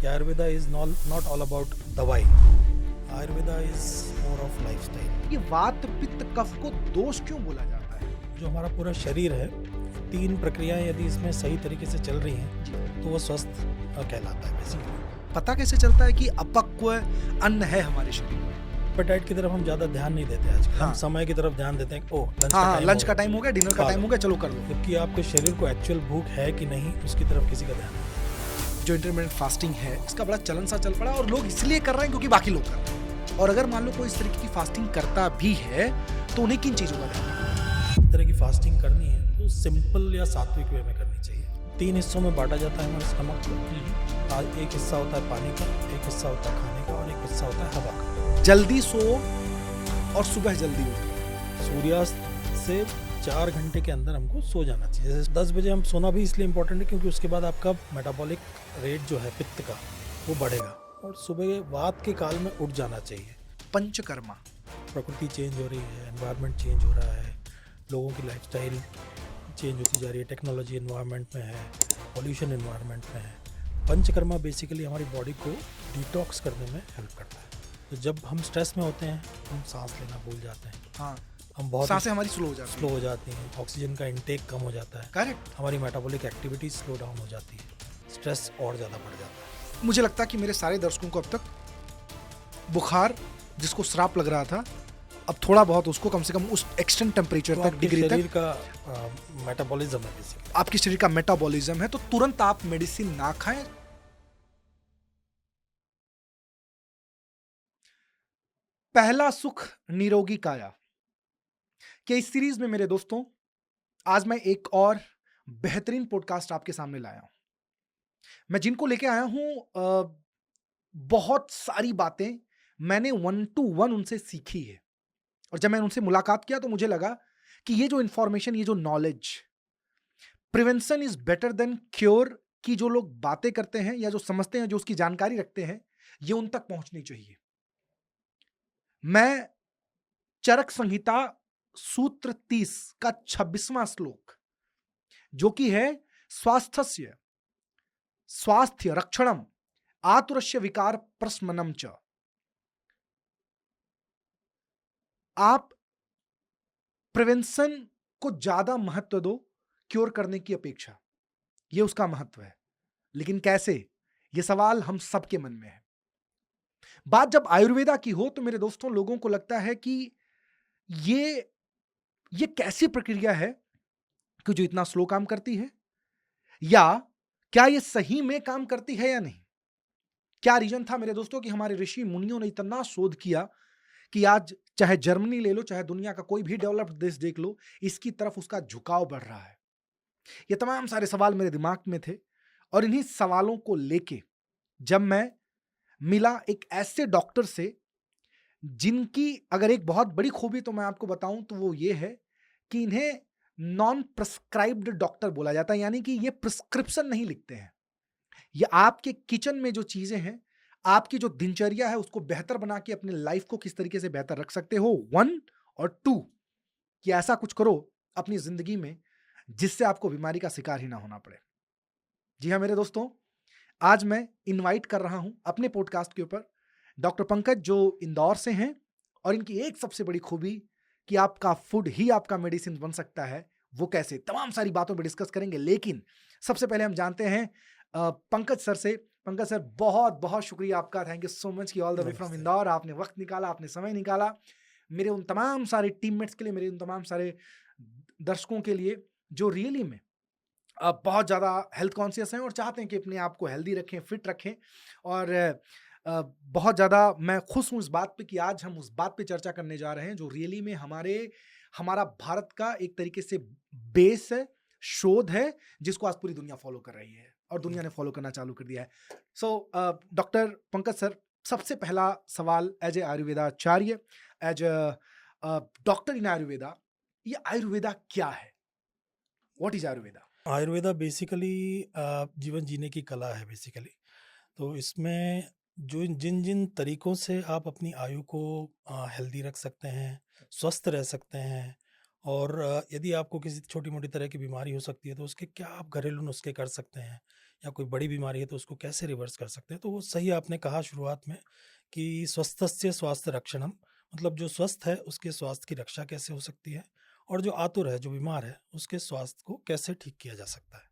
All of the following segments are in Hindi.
कि Ayurveda is not all about dawai, Ayurveda is more of lifestyle. ये वात पित्त कफ को दोष क्यों बोला जाता है? जो हमारा पूरा शरीर है, 3 प्रक्रियाएं यदि इसमें सही तरीके से चल रही हैं जी। तो वो स्वस्थ कहलाता है बेसिकली। पता कैसे चलता है कि अपक्व अन्न है हमारे शरीर में? एपेटाइट की तरफ हम ज्यादा ध्यान नहीं देते आजकल। हाँ। हम समय की तरफ ध्यान देते हैं। लंच का टाइम हो गया, डिनर का टाइम हो गया, चलो कर लो। जबकि आपके शरीर को एक्चुअल भूख है कि नहीं, उसकी तरफ किसी का ध्यान नहीं। जो इंटरमिटेंट फास्टिंग है, इसका बड़ा चलन सा चल पड़ा और लोग इसलिए कर रहे हैं क्योंकि बाकी लोग कर रहे हैं। और अगर मान लो कोई इस तरीके की फास्टिंग करता भी है तो उन्हें किन चीजों का ध्यान रखना? इस तरह की फास्टिंग करनी है तो सिंपल या सात्विक वे में करनी चाहिए। 3 हिस्सों में बांटा जाता है हमारे स्टमक को। आज एक हिस्सा होता है पानी का, एक हिस्सा होता है खाने का और एक हिस्सा होता है हवा का। जल्दी सो और सुबह जल्दी उठो। सूर्यास्त से 4 घंटे के अंदर हमको सो जाना चाहिए। जैसे 10 बजे हम सोना भी इसलिए इम्पोर्टेंट है क्योंकि उसके बाद आपका मेटाबॉलिक रेट जो है पित्त का वो बढ़ेगा। और सुबह वात के काल में उठ जाना चाहिए। पंचकर्मा। प्रकृति चेंज हो रही है, एनवायरनमेंट चेंज हो रहा है, लोगों की लाइफस्टाइल चेंज होती जा रही है, टेक्नोलॉजी एनवायरनमेंट में है, पॉल्यूशन एनवायरनमेंट में है। पंचकर्मा बेसिकली हमारी बॉडी को डिटॉक्स करने में हेल्प करता है। तो जब हम स्ट्रेस में होते हैं हम सांस लेना भूल जाते हैं। हाँ, हम बहुत सांसें हमारी स्लो हो जाती हैं, ऑक्सीजन का इंटेक कम हो जाता है। करेक्ट। हमारी मेटाबॉलिक एक्टिविटी स्लो डाउन हो जाती है, स्ट्रेस और ज़्यादा बढ़ जाता है। मुझे लगता है कि मेरे सारे दर्शकों को अब तक बुखार, जिसको श्राप लग रहा था, अब थोड़ा बहुत उसको कम से कम उस एक्सटेंट टेम्परेचर तो तक, डिग्री शरीर तक का मेटाबॉलिज्म है बेसिकली। आपके शरीर का मेटाबॉलिज्म है, तो तुरंत आप मेडिसिन ना खाएं। पहला सुख निरोगी काया के इस सीरीज में मेरे दोस्तों, आज मैं एक और बेहतरीन पॉडकास्ट आपके सामने लाया हूं। मैं जिनको लेके आया हूं, बहुत सारी बातें मैंने 1 to 1 उनसे सीखी है। और जब मैंने उनसे मुलाकात किया तो मुझे लगा कि ये जो इंफॉर्मेशन, ये जो knowledge, prevention is better than cure की जो लोग बातें करते हैं या जो समझते हैं, जो उसकी जानकारी रखते हैं, ये उन तक पहुंचनी चाहिए। मैं चरक संहिता सूत्र 30 का 26वां श्लोक, जो कि है स्वास्थ्य रक्षणम आतुरस्य विकार प्रशमनम च। आप प्रिवेंशन को ज्यादा महत्व दो क्योर करने की अपेक्षा, यह उसका महत्व है। लेकिन कैसे, यह सवाल हम सबके मन में है। बात जब आयुर्वेदा की हो तो मेरे दोस्तों, लोगों को लगता है कि ये कैसी प्रक्रिया है कि जो इतना स्लो काम करती है, या क्या ये सही में काम करती है या नहीं। क्या रीजन था मेरे दोस्तों कि हमारे ऋषि मुनियों ने इतना शोध किया कि आज चाहे जर्मनी ले लो, चाहे दुनिया का कोई भी डेवलप्ड देश देख लो, इसकी तरफ उसका झुकाव बढ़ रहा है। ये तमाम सारे सवाल मेरे दिमाग में थे और इन्हीं सवालों को लेके जब मैं मिला एक ऐसे डॉक्टर से जिनकी अगर एक बहुत बड़ी खूबी तो मैं आपको बताऊं तो वो ये है कि इन्हें नॉन प्रिस्क्राइब्ड डॉक्टर बोला जाता है। यानी कि ये प्रिस्क्रिप्शन नहीं लिखते हैं, ये आपके किचन में जो चीजें हैं, आपकी जो दिनचर्या है, उसको बेहतर बना के अपने लाइफ को किस तरीके से बेहतर रख सकते हो, 1 और 2, कि ऐसा कुछ करो अपनी जिंदगी में जिससे आपको बीमारी का शिकार ही ना होना पड़े। जी हाँ मेरे दोस्तों, आज मैं इनवाइट कर रहा हूं अपने पॉडकास्ट के ऊपर डॉक्टर पंकज, जो इंदौर से हैं। और इनकी एक सबसे बड़ी खूबी कि आपका फूड ही आपका मेडिसिन बन सकता है। वो कैसे, तमाम सारी बातों पर डिस्कस करेंगे। लेकिन सबसे पहले हम जानते हैं पंकज सर से। पंकज सर, बहुत बहुत शुक्रिया आपका, थैंक यू सो मच कि all the way from Indore आपने वक्त निकाला, आपने समय निकाला मेरे उन तमाम सारे टीममेट्स के लिए, मेरे उन तमाम सारे दर्शकों के लिए जो रियली में बहुत ज़्यादा हेल्थ कॉन्शियस हैं और चाहते हैं कि अपने आप को हेल्दी रखें, फिट रखें। और बहुत ज़्यादा मैं खुश हूँ इस बात पे कि आज हम उस बात पे चर्चा करने जा रहे हैं जो रियली में हमारा भारत का एक तरीके से बेस है, शोध है, जिसको आज पूरी दुनिया फॉलो कर रही है और दुनिया ने फॉलो करना चालू कर दिया है। सो डॉक्टर पंकज सर, सबसे पहला सवाल एज ए आयुर्वेदाचार्य, एज डॉक्टर इन आयुर्वेदा, ये आयुर्वेदा क्या है? What is Ayurveda? Ayurveda basically जीवन जीने की कला है बेसिकली। तो इसमें जो जिन जिन तरीकों से आप अपनी आयु को हेल्दी रख सकते हैं, स्वस्थ रह सकते हैं, और यदि आपको किसी छोटी मोटी तरह की बीमारी हो सकती है तो उसके क्या आप घरेलू नुस्खे कर सकते हैं, या कोई बड़ी बीमारी है तो उसको कैसे रिवर्स कर सकते हैं। तो वो सही आपने कहा शुरुआत में कि स्वस्थस्य स्वास्थ्य रक्षणम, मतलब जो स्वस्थ है उसके स्वास्थ्य की रक्षा कैसे हो सकती है, और जो आतुर है, जो बीमार है, उसके स्वास्थ्य को कैसे ठीक किया जा सकता है।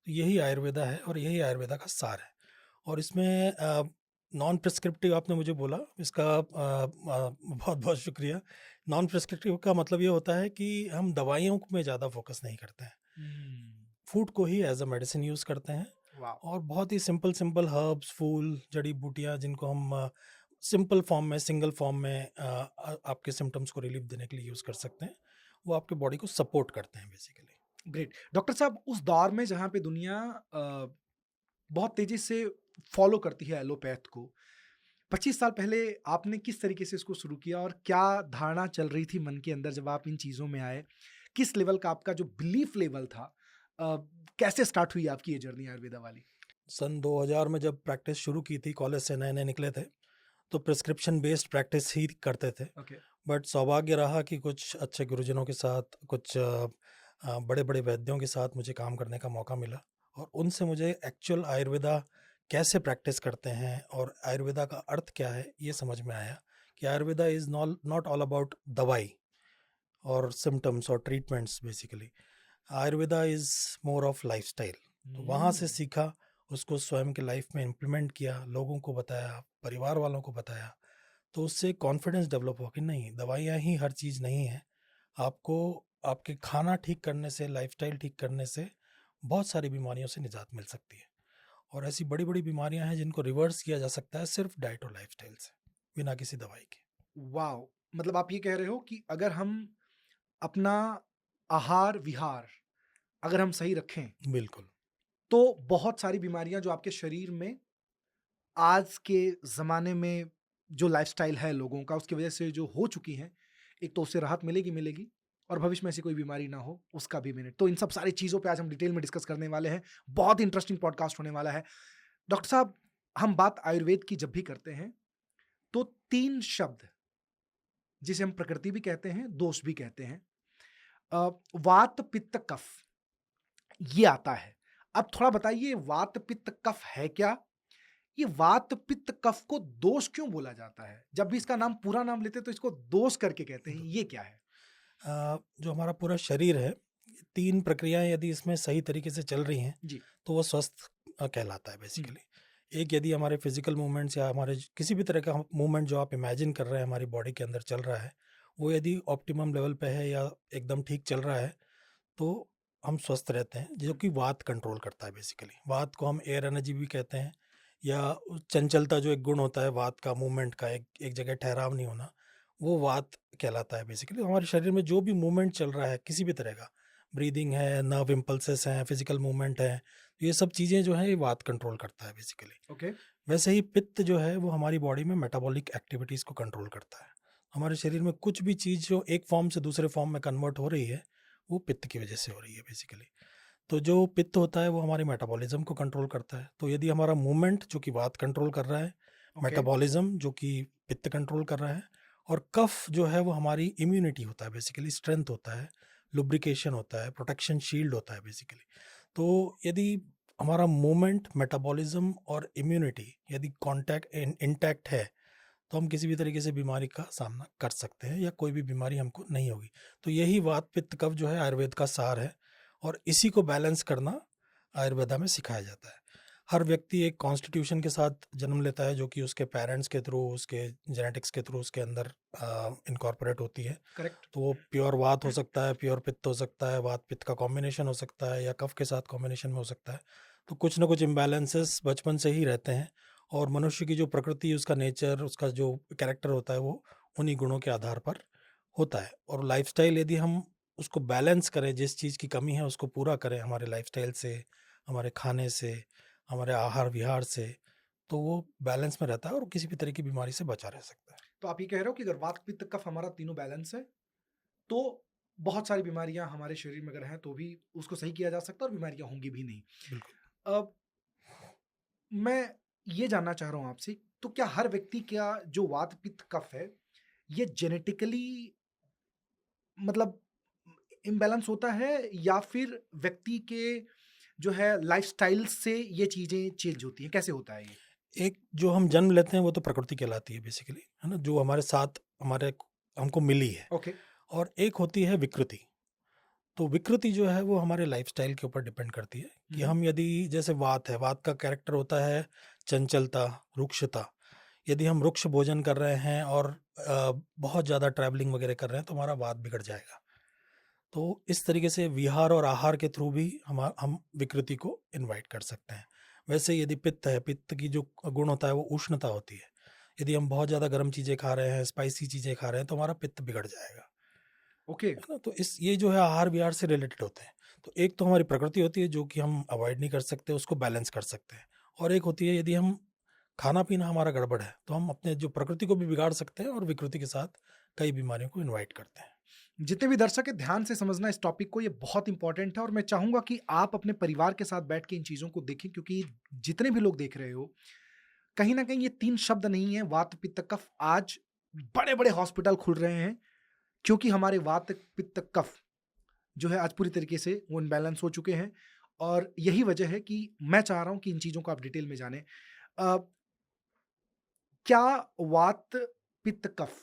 तो यही आयुर्वेदा है और यही आयुर्वेदा का सार है। और इसमें नॉन प्रिस्क्रिप्टिव आपने मुझे बोला, इसका बहुत बहुत शुक्रिया। नॉन प्रिस्क्रिप्टिव का मतलब ये होता है कि हम दवाइयों में ज़्यादा फोकस नहीं करते हैं, फूड को ही एज अ मेडिसिन यूज़ करते हैं। वाह, और बहुत ही सिंपल सिंपल हर्ब्स, फूल, जड़ी बूटियाँ, जिनको हम सिंपल फॉर्म में, सिंगल फॉर्म में आपके सिम्टम्स को रिलीफ देने के लिए यूज़ कर सकते हैं। वो आपके बॉडी को सपोर्ट करते हैं बेसिकली। ग्रेट। डॉक्टर साहब, उस दौर में जहाँ पे दुनिया बहुत तेज़ी से फ़ॉलो करती है एलोपैथ को, 25 साल पहले आपने किस तरीके से इसको शुरू किया और क्या धारणा चल रही थी मन के अंदर जब आप इन चीज़ों में आए? किस लेवल का आपका जो बिलीफ लेवल था, अ, कैसे स्टार्ट हुई आपकी ये जर्नी आयुर्वेदा वाली? सन 2000 में जब प्रैक्टिस शुरू की थी, कॉलेज से नए-नए निकले थे, तो प्रिस्क्रिप्शन बेस्ड प्रैक्टिस ही करते थे। ओके। बट सौभाग्य रहा कि कुछ अच्छे गुरुजनों के साथ, कुछ बड़े-बड़े वैद्यों के साथ मुझे काम करने का मौका मिला, और उनसे मुझे एक्चुअल आयुर्वेदा कैसे प्रैक्टिस करते हैं और आयुर्वेदा का अर्थ क्या है, ये समझ में आया कि Ayurveda is not all about दवाई और सिम्पटम्स और treatments basically. Ayurveda is more of lifestyle. तो वहाँ से हुँ। सीखा, उसको स्वयं के लाइफ में इम्प्लीमेंट किया, लोगों को बताया, परिवार वालों को बताया, तो उससे कॉन्फिडेंस डेवलप हुआ कि नहीं, दवाइयाँ ही हर चीज़ नहीं है। आपको आपके खाना ठीक करने से, लाइफस्टाइल ठीक करने से बहुत सारी बीमारियों से निजात मिल सकती है। और ऐसी बड़ी-बड़ी बीमारियाँ हैं जिनको रिवर्स किया जा सकता है सिर्फ डाइट और लाइफस्टाइल से, बिना किसी दवाई के। वॉव! मतलब आप ये कह रहे हो कि अगर हम अपना आहार-विहार अगर हम सही रखें, बिल्कुल। तो बहुत सारी बीमारियाँ जो आपके शरीर में आज के ज़माने में जो लाइफ़स्टाइल है लोगों का, उसकी वज़ह से जो हो चुकी हैं, एक तो उससे राहत मिलेगी मिलेगी और भविष्य में ऐसी कोई बीमारी ना हो, उसका भी मैनेज। तो इन सब सारी चीज़ों पे आज हम डिटेल में डिस्कस करने वाले हैं। बहुत इंटरेस्टिंग पॉडकास्ट होने वाला है। डॉक्टर साहब, हम बात आयुर्वेद की जब भी करते हैं, तो 3 शब्द जिसे हम प्रकृति भी कहते हैं, दोष भी कहते हैं। अ, वात, पित्त, कफ ये आता है। अब थोड़ा बताइए वात, पित्त, कफ है क्या? ये वात, पित्त, कफ को दोष क्यों बोला जाता है? जब भी इसका नाम पूरा नाम लेते हैं तो इसको दोष करके कहते हैं, ये क्या है? जो हमारा पूरा शरीर है, 3 प्रक्रियाएँ यदि इसमें सही तरीके से चल रही हैं, जी। तो वो स्वस्थ कहलाता है हुँ, बेसिकली। एक, यदि हमारे फिज़िकल मूवमेंट्स या हमारे किसी भी तरह का मूवमेंट जो आप इमेजिन कर रहे हैं हमारी बॉडी के अंदर चल रहा है, वो यदि ऑप्टिमम लेवल पे है या एकदम ठीक चल रहा है, तो हम स्वस्थ रहते हैं, जो हुँ, कि वात कंट्रोल करता है बेसिकली। वात को हम एयर एनर्जी भी कहते हैं, या चंचलता जो एक गुण होता है वात का, मूवमेंट का, एक एक जगह ठहराव नहीं होना, वो वात कहलाता है बेसिकली। हमारे शरीर में जो भी मूवमेंट चल रहा है किसी भी तरह का, ब्रीदिंग है, नर्व इम्पल्सेस हैं, फिजिकल मूवमेंट है, ये सब चीज़ें जो हैं ये वात कंट्रोल करता है बेसिकली। ओके। वैसे ही पित्त जो है वो हमारी बॉडी में मेटाबॉलिक एक्टिविटीज़ को कंट्रोल करता है। हमारे शरीर में कुछ भी चीज़ जो एक फॉर्म से दूसरे फॉर्म में कन्वर्ट हो रही है, वो पित्त की वजह से हो रही है बेसिकली। तो जो पित्त होता है वो हमारे मेटाबॉलिज्म को कंट्रोल करता है। तो यदि हमारा मूवमेंट जो कि वात कंट्रोल कर रहा है, ओके। मेटाबॉलिज्म जो कि पित्त कंट्रोल कर रहा है, और कफ जो है वो हमारी इम्यूनिटी होता है बेसिकली, स्ट्रेंथ होता है, लुब्रिकेशन होता है, प्रोटेक्शन शील्ड होता है बेसिकली। तो यदि हमारा मूवमेंट, मेटाबॉलिज्म और इम्यूनिटी यदि कॉन्टैक्ट इंटैक्ट है, तो हम किसी भी तरीके से बीमारी का सामना कर सकते हैं या कोई भी बीमारी हमको नहीं होगी। तो यही वात, पित्त, कफ जो है आयुर्वेद का सार है, और इसी को बैलेंस करना आयुर्वेदा में सिखाया जाता है। हर व्यक्ति एक कॉन्स्टिट्यूशन के साथ जन्म लेता है, जो कि उसके पेरेंट्स के थ्रू, उसके जेनेटिक्स के थ्रू उसके अंदर इनकॉर्पोरेट होती है। करेक्ट। तो वो प्योर वात हो सकता है, प्योर पित्त हो सकता है, वात पित्त का कॉम्बिनेशन हो सकता है, या कफ के साथ कॉम्बिनेशन में हो सकता है। तो कुछ ना कुछ इम्बैलेंसेस बचपन से ही रहते हैं, और मनुष्य की जो प्रकृति, उसका नेचर, उसका जो कैरेक्टर होता है, वो उन्हीं गुणों के आधार पर होता है। और लाइफस्टाइल यदि हम उसको बैलेंस करें, जिस चीज़ की कमी है उसको पूरा करें हमारे लाइफस्टाइल से, हमारे खाने से, हमारे आहार विहार से, तो वो बैलेंस में रहता है और किसी भी तरह की बीमारी से बचा रह सकता है। तो आप ये कह रहे हो कि अगर वात, पित्त, कफ हमारा तीनों बैलेंस है, तो बहुत सारी बीमारियाँ हमारे शरीर में अगर हैं, तो भी उसको सही किया जा सकता है और बीमारियाँ होंगी भी नहीं। बिल्कुल। अब मैं ये जानना चाह रहा हूँ आपसे, तो क्या हर व्यक्ति का जो वात, पित्त, कफ है, ये जेनेटिकली मतलब इम्बैलेंस होता है या फिर व्यक्ति के जो है लाइफस्टाइल से ये चीजें चेंज होती हैं? कैसे होता है ये? एक जो हम जन्म लेते हैं वो तो प्रकृति कहलाती है बेसिकली, है ना, जो हमारे साथ हमारे हमको मिली है। ओके। और एक होती है विकृति। तो विकृति जो है वो हमारे लाइफस्टाइल के ऊपर डिपेंड करती है कि हम्म। हम यदि जैसे वात है, वात का कैरेक्टर होता है चंचलता, रुक्षता। यदि हम रुक्ष भोजन कर रहे हैं और बहुत ज़्यादा ट्रैवलिंग वगैरह कर रहे हैं तो हमारा वात बिगड़ जाएगा। तो इस तरीके से विहार और आहार के थ्रू भी हम विकृति को इनवाइट कर सकते हैं। वैसे यदि पित्त है, पित्त की जो गुण होता है वो उष्णता होती है। यदि हम बहुत ज़्यादा गर्म चीज़ें खा रहे हैं, स्पाइसी चीज़ें खा रहे हैं तो हमारा पित्त बिगड़ जाएगा, ओके। है ना। तो इस ये जो है आहार विहार से रिलेटेड होते हैं। तो एक तो हमारी प्रकृति होती है जो कि हम अवॉइड नहीं कर सकते, उसको बैलेंस कर सकते हैं। और एक होती है यदि हम खाना पीना हमारा गड़बड़ है तो हम अपने जो प्रकृति को भी बिगाड़ सकते हैं और विकृति के साथ कई बीमारियों को इनवाइट करते हैं। जितने भी दर्शक है ध्यान से समझना इस टॉपिक को, ये बहुत इंपॉर्टेंट है और मैं चाहूंगा कि आप अपने परिवार के साथ बैठ के इन चीजों को देखें, क्योंकि जितने भी लोग देख रहे हो, कहीं ना कहीं ये 3 शब्द नहीं है, वात पित्त कफ। आज बड़े बड़े हॉस्पिटल खुल रहे हैं क्योंकि हमारे वात पित्त कफ जो है आज पूरी तरीके से वो इनबैलेंस हो चुके हैं। और यही वजह है कि मैं चाह रहा हूं कि इन चीजों को आप डिटेल में जानें। क्या वात पित्त कफ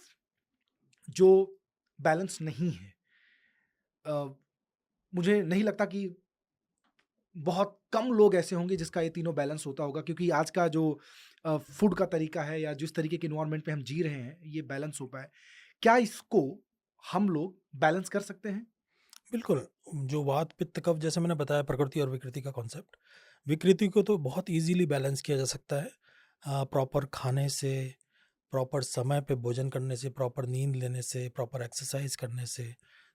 जो बैलेंस नहीं है, अ, मुझे नहीं लगता कि बहुत कम लोग ऐसे होंगे जिसका ये तीनों बैलेंस होता होगा, क्योंकि आज का जो फूड का तरीका है या जिस तरीके के इन्वायरमेंट पे हम जी रहे हैं, ये बैलेंस हो पाए। क्या इसको हम लोग बैलेंस कर सकते हैं? बिल्कुल। जो वात पित्त कफ जैसे मैंने बताया प्रकृति और विकृति का कॉन्सेप्ट, विकृति को तो बहुत इजीली बैलेंस किया जा सकता है प्रॉपर खाने से, प्रॉपर समय पे भोजन करने से, प्रॉपर नींद लेने से, प्रॉपर एक्सरसाइज करने से।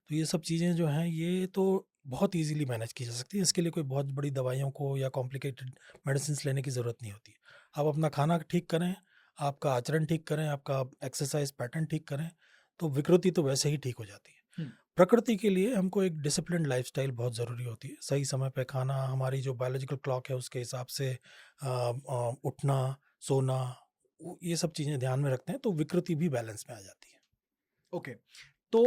तो ये सब चीज़ें जो हैं ये तो बहुत इजीली मैनेज की जा सकती है। इसके लिए कोई बहुत बड़ी दवाइयों को या कॉम्प्लिकेटेड मेडिसिन लेने की ज़रूरत नहीं होती। आप अपना खाना ठीक करें, आपका आचरण ठीक करें, आपका एक्सरसाइज पैटर्न ठीक करें, तो विकृति तो वैसे ही ठीक हो जाती है। हम्म। प्रकृति के लिए हमको एक डिसिप्लिन्ड लाइफस्टाइल बहुत ज़रूरी होती है। सही समय पे खाना, हमारी जो बायोलॉजिकल क्लॉक है उसके हिसाब से उठना, सोना, ये सब चीज़ें ध्यान में रखते हैं तो विकृति भी बैलेंस में आ जाती है। ओके। तो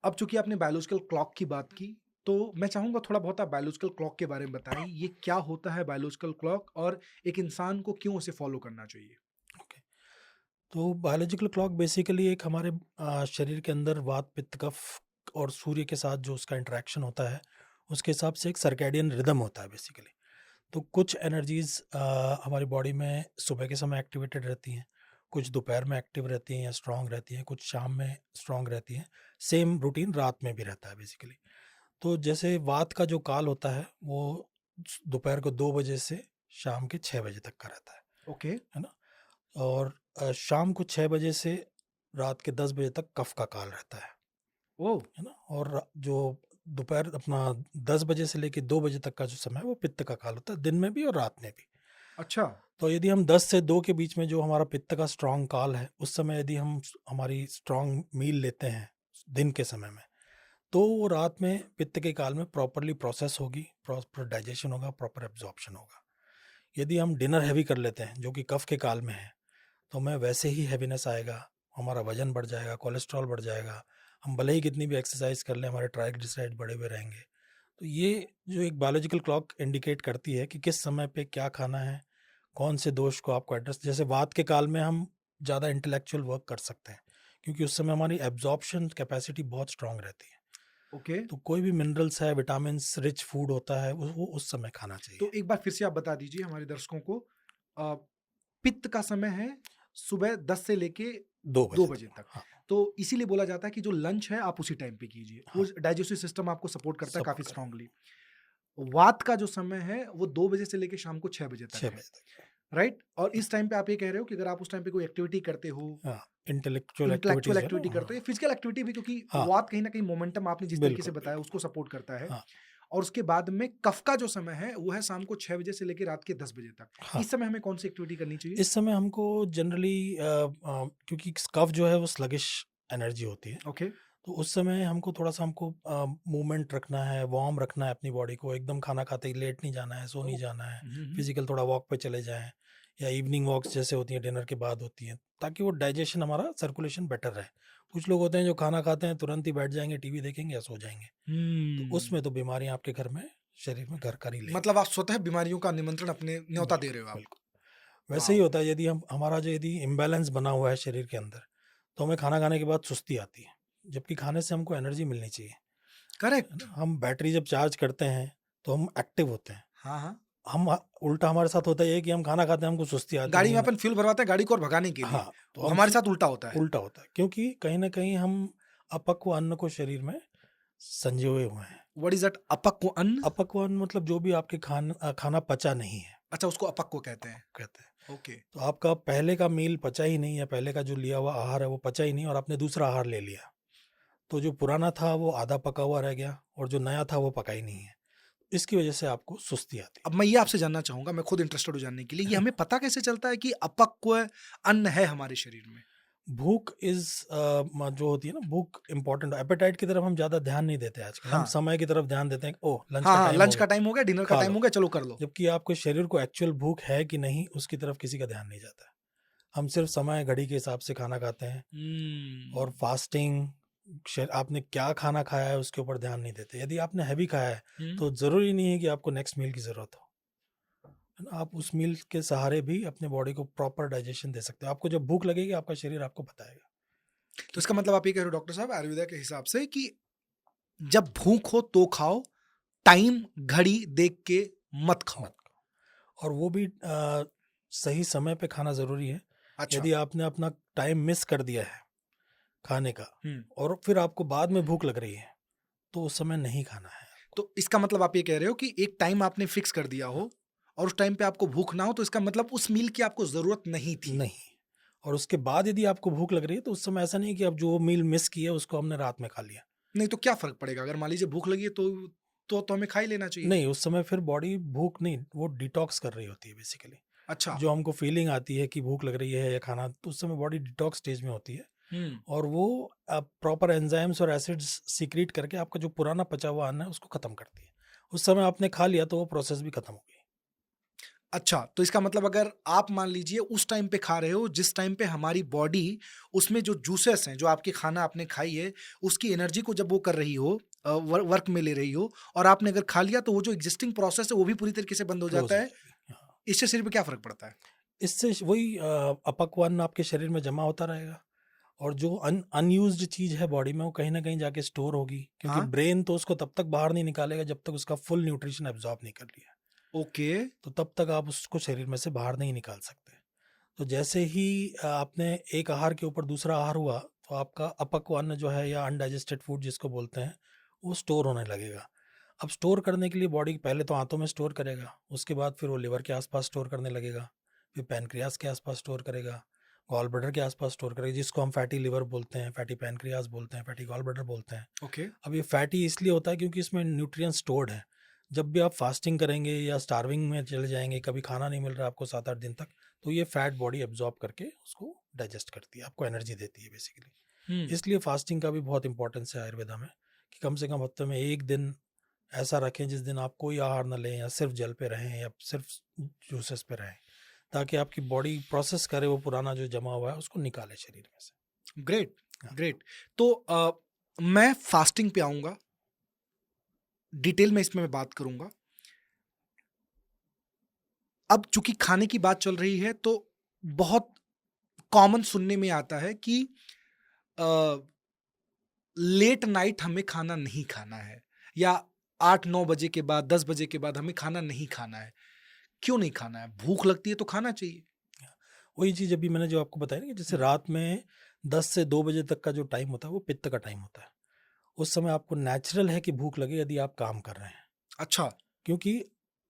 अब चूंकि आपने बायोलॉजिकल क्लॉक की बात की, तो मैं चाहूंगा थोड़ा बहुत आप बायोलॉजिकल क्लॉक के बारे में बताएं। ये क्या होता है बायोलॉजिकल क्लॉक, और एक इंसान को क्यों उसे फॉलो करना चाहिए? ओके। तो बायोलॉजिकल क्लॉक बेसिकली एक हमारे शरीर के अंदर वात पित्त कफ और सूर्य के साथ जो उसका इंटरेक्शन होता है उसके हिसाब से एक सर्कैडियन रिदम होता है बेसिकली। तो कुछ एनर्जीज हमारी बॉडी में सुबह के समय एक्टिवेटेड रहती हैं, कुछ दोपहर में एक्टिव रहती हैं या स्ट्रांग रहती हैं, कुछ शाम में स्ट्रांग रहती हैं। सेम रूटीन रात में भी रहता है बेसिकली। तो जैसे वात का जो काल होता है वो दोपहर को 2 बजे से शाम के 6 बजे तक का रहता ओके। है ना। और शाम को 6 बजे से रात के 10 बजे तक कफ का काल रहता ओ। है ना। और जो दोपहर अपना 10 बजे से लेके 2 बजे तक का जो समय है वो पित्त का काल होता है, दिन में भी और रात में भी। अच्छा। तो यदि हम 10 से 2 के बीच में जो हमारा पित्त का स्ट्रांग काल है उस समय यदि हम हमारी स्ट्रांग मील लेते हैं दिन के समय में, तो वो रात में पित्त के काल में प्रॉपरली प्रोसेस होगी, प्रॉपर डाइजेशन होगा, प्रॉपर एब्जॉर्प्शन होगा। यदि हम डिनर हैवी कर लेते हैं जो कि कफ के काल में है, तो हमें वैसे ही हैवीनेस आएगा, हमारा वजन बढ़ जाएगा, कोलेस्ट्रॉल बढ़ जाएगा। हम भले ही कितनी भी एक्सरसाइज कर लें हमारे ट्राइग्लिसराइड बढ़े हुए रहेंगे। तो ये जो एक बायोलॉजिकल क्लॉक इंडिकेट करती है कि किस समय पे क्या खाना है, कौन से दोष को आपको एड्रेस। जैसे वात के काल में हम ज़्यादा इंटेलेक्चुअल वर्क कर सकते हैं क्योंकि उस समय हमारी एब्जॉर्प्शन कैपेसिटी बहुत स्ट्रांग रहती है। ओके। तो कोई भी मिनरल्स है, विटामिन रिच फूड होता है वो उस समय खाना तो चाहिए। एक बार फिर से आप बता दीजिए हमारे दर्शकों को, अ, पित्त का समय है सुबह 10 से लेके 2 2 बजे बजे तक। हाँ, तो इसीलिए बोला जाता है कि जो लंच है आप उसी टाइम पे कीजिए, वो हाँ, डाइजेस्टिव सिस्टम आपको सपोर्ट करता है सब काफी करता स्ट्रांगली। वात का जो समय है वो 2 बजे से लेके शाम को 6 बजे तक 6 है, बजे तक। राइट? और इस टाइम पे आप ये कह रहे हो कि अगर आप उस टाइम पे कोई एक्टिविटी करते हो, हाँ, इंटेलेक्चुअल इंटेलेक्चुअल एक्टिविटीज़ जो है एक्टिविटी ना। करते हो, फिजिकल एक्टिविटी भी, क्योंकि हाँ, वात कहीं ना कहीं मोमेंटम आपने जिस तरीके से बिल्कुल, बताया बिल्कुल। उसको सपोर्ट करता है। हाँ, और उसके बाद में कफ का जो समय है वो है शाम को 6 बजे से लेकर रात के 10 बजे तक। हाँ। इस समय हमें कौन सी एक्टिविटी करनी चाहिए? इस समय हमको जनरली क्योंकि कफ जो है वो स्लगिश एनर्जी होती है, ओके। तो उस समय हमको थोड़ा-सा हमको मूवमेंट रखना है, वार्म रखना है अपनी बॉडी को। एकदम खाना खाते ही लेट नहीं जाना है, सो नहीं जाना है। फिज़िकल थोड़ा वॉक पे चले जाएँ या इवनिंग वॉक्स जैसे होती हैं डिनर के बाद होती हैं, ताकि वो डाइजेशन हमारा सर्कुलेशन बेटर रहे। कुछ लोग होते हैं जो खाना खाते हैं तुरंत ही बैठ जाएँगे, टीवी देखेंगे या सो जाएँगे। तो उसमें तो बीमारियाँ आपके घर में शरीर में घर कर ही लेंगे। मतलब आप स्वतः बीमारियों का निमंत्रण अपने न्योता दे रहे हो आप। बिल्कुल वैसे ही होता है। यदि हम हमारा जो यदि इम्बैलेंस बना हुआ है शरीर के अंदर, तो हमें खाना खाने के बाद सुस्ती आती है, जबकि खाने से हमको एनर्जी मिलनी चाहिए, है करेक्ट। ना? हम बैटरी जब चार्ज करते हैं तो हम एक्टिव होते हैं। हाँ हाँ, हम उल्टा हमारे साथ होता है कि हम खाना खाते हैं, हमको सुस्ती आती है, गाड़ी में नींद। अपन फ्यूल भरवाते हैं गाड़ी को और भगाने के लिए। हाँ, तो वो हम हमारे साथ उल्टा होता है। उल्टा होता है, क्योंकि कहीं ना कहीं हम अपक्व अन्न को शरीर में संजोए हुए हैं। What is that? अपक्व अन्न? अपक्व अन्न मतलब जो भी आपके खाना पचा नहीं है, अच्छा, उसको अपक्व कहते हैं। कहते हैं। ओके। तो आपका पहले का मील पचा ही नहीं है, पहले का जो लिया हुआ आहार है वो पचा ही नहीं, और आपने दूसरा आहार ले लिया, तो जो पुराना था वो आधा पका हुआ रह गया, और जो नया था वो पका ही नहीं है। इसकी वजह से आपको सुस्ती आती अब मैं ये आपसे जानना चाहूंगा, मैं खुद इंटरेस्टेड हो जानने के लिए, ये हमें पता कैसे चलता है कि अपक्व अन्न है हमारे शरीर में? है। भूख जो होती है ना, भूख इंपॉर्टेंट। एपेटाइट की तरफ हम ज्यादा ध्यान नहीं देते आजकल। हम हाँ समय की तरफ ध्यान देते हैं, ओह लंच हाँ का हाँ, टाइम लंच हो का गया, टाइम हो गया, डिनर का खा टाइम लो। हो गया, चलो कर लो। जबकि आपके शरीर को एक्चुअल भूख है कि नहीं, उसकी तरफ किसी का ध्यान नहीं जाता है। हम सिर्फ समय घड़ी के हिसाब से खाना खाते हैं, और फास्टिंग, आपने क्या खाना खाया है उसके ऊपर ध्यान नहीं देते। यदि आपने हैवी खाया है तो जरूरी नहीं है कि आपको नेक्स्ट मील की जरूरत हो, है ना? आप उस मील के सहारे भी अपने बॉडी को प्रॉपर डाइजेशन दे सकते हो। आपको जब भूख लगेगी आपका शरीर आपको बताएगा। तो इसका मतलब आप ये कह रहे हो डॉक्टर साहब आयुर्वेदा के हिसाब से कि जब भूख हो तो खाओ, टाइम घड़ी देख के मत खाओ। मत खाओ। और वो भी सही समय पे खाना जरूरी है। अच्छा। यदि आपने अपना टाइम मिस कर दिया है खाने का, हम्म। और फिर आपको बाद में भूख लग रही है, तो उस समय नहीं खाना है। तो इसका मतलब आप ये कह रहे हो कि एक टाइम आपने फिक्स कर दिया हो और उस टाइम पे आपको भूख ना हो, तो इसका मतलब उस मील की आपको जरूरत नहीं थी। नहीं। और उसके बाद यदि आपको भूख लग रही है तो उस समय ऐसा नहीं कि अब जो मील मिस की है उसको हमने रात में खा लिया। नहीं तो क्या फर्क पड़ेगा? अगर मान लीजिए भूख लगी है तो हमें खा ही लेना चाहिए। नहीं, उस समय फिर बॉडी भूख नहीं, वो डिटॉक्स कर रही होती है बेसिकली। अच्छा। जो हमको फीलिंग आती है कि भूख लग रही है या खाना, तो उस समय बॉडी डिटॉक्स स्टेज में होती है, और वो प्रॉपर एंजाइम्स और एसिड्स सीक्रेट करके आपका जो पुराना पचा हुआ अन्न है उसको खत्म करती है। उस समय आपने खा लिया तो वो प्रोसेस भी खत्म हो गई। अच्छा, तो इसका मतलब अगर आप मान लीजिए उस टाइम पे खा रहे हो जिस टाइम पे हमारी बॉडी उसमें जो जूसेस हैं, जो आपके खाना आपने खाई है, उसकी एनर्जी को जब वो कर रही हो, वर्क में ले रही हो, और आपने अगर खा लिया, तो वो जो एग्जिस्टिंग प्रोसेस है वो भी पूरी तरीके से बंद हो Close जाता हो है। जाएगी। हाँ। इससे शरीर पे क्या फर्क पड़ता है? इससे वही अपक्व अन्न आपके शरीर में जमा होता रहेगा, और जो अनयूज्ड चीज है बॉडी में वो कहीं ना कहीं जाके स्टोर होगी, क्योंकि हाँ। ब्रेन तो उसको तब तक बाहर नहीं निकालेगा जब तक उसका फुल न्यूट्रिशन एब्जॉर्ब नहीं कर लिया। ओके। तो तब तक आप उसको शरीर में से बाहर नहीं निकाल सकते। तो जैसे ही आपने एक आहार के ऊपर दूसरा आहार हुआ, तो आपका अपक्व अन्न जो है या अनडाइजेस्टेड फूड जिसको बोलते हैं, वो स्टोर होने लगेगा। अब स्टोर करने के लिए बॉडी पहले तो आंतों में स्टोर करेगा, उसके बाद फिर वो लिवर के आसपास स्टोर करने लगेगा, फिर पैनक्रियाज के आसपास स्टोर करेगा, गॉल ब्लैडर के आसपास स्टोर करेगा, जिसको हम फैटी लिवर बोलते हैं, फैटी पैनक्रियाज बोलते हैं, फैटी गॉल ब्लैडर बोलते हैं। ओके। अब ये फैटी इसलिए होता है क्योंकि इसमें न्यूट्रिएंट्स स्टोर्ड है। जब भी आप फास्टिंग करेंगे या स्टार्विंग में चले जाएंगे, कभी खाना नहीं मिल रहा आपको 7-8 दिन तक, तो ये फैट बॉडी एब्जॉर्ब करके उसको डाइजेस्ट करती है, आपको एनर्जी देती है बेसिकली। इसलिए फास्टिंग का भी बहुत इंपॉर्टेंस है आयुर्वेदा में, कि कम से कम हफ्ते में एक दिन ऐसा रखें जिस दिन आप कोई आहार न लें, या सिर्फ जल पे रहें, या सिर्फ जूसेस पे रहें, ताकि आपकी बॉडी प्रोसेस करे वो पुराना जो जमा हुआ है उसको निकाले शरीर में से। ग्रेट हाँ। ग्रेट। तो मैं फास्टिंग पे आऊंगा, डिटेल में इसमें मैं बात करूंगा। अब चूंकि खाने की बात चल रही है, तो बहुत कॉमन सुनने में आता है कि लेट नाइट हमें खाना नहीं खाना है, या 8-9 बजे के बाद, 10 बजे के बाद हमें खाना नहीं खाना है। क्यों नहीं खाना है? भूख लगती है तो खाना चाहिए। वही चीज़ अभी मैंने जो आपको बताया ना, कि जैसे रात में 10 से 2 बजे तक का जो टाइम होता है वो पित्त का टाइम होता है। उस समय आपको नेचुरल है कि भूख लगे यदि आप काम कर रहे हैं, अच्छा। क्योंकि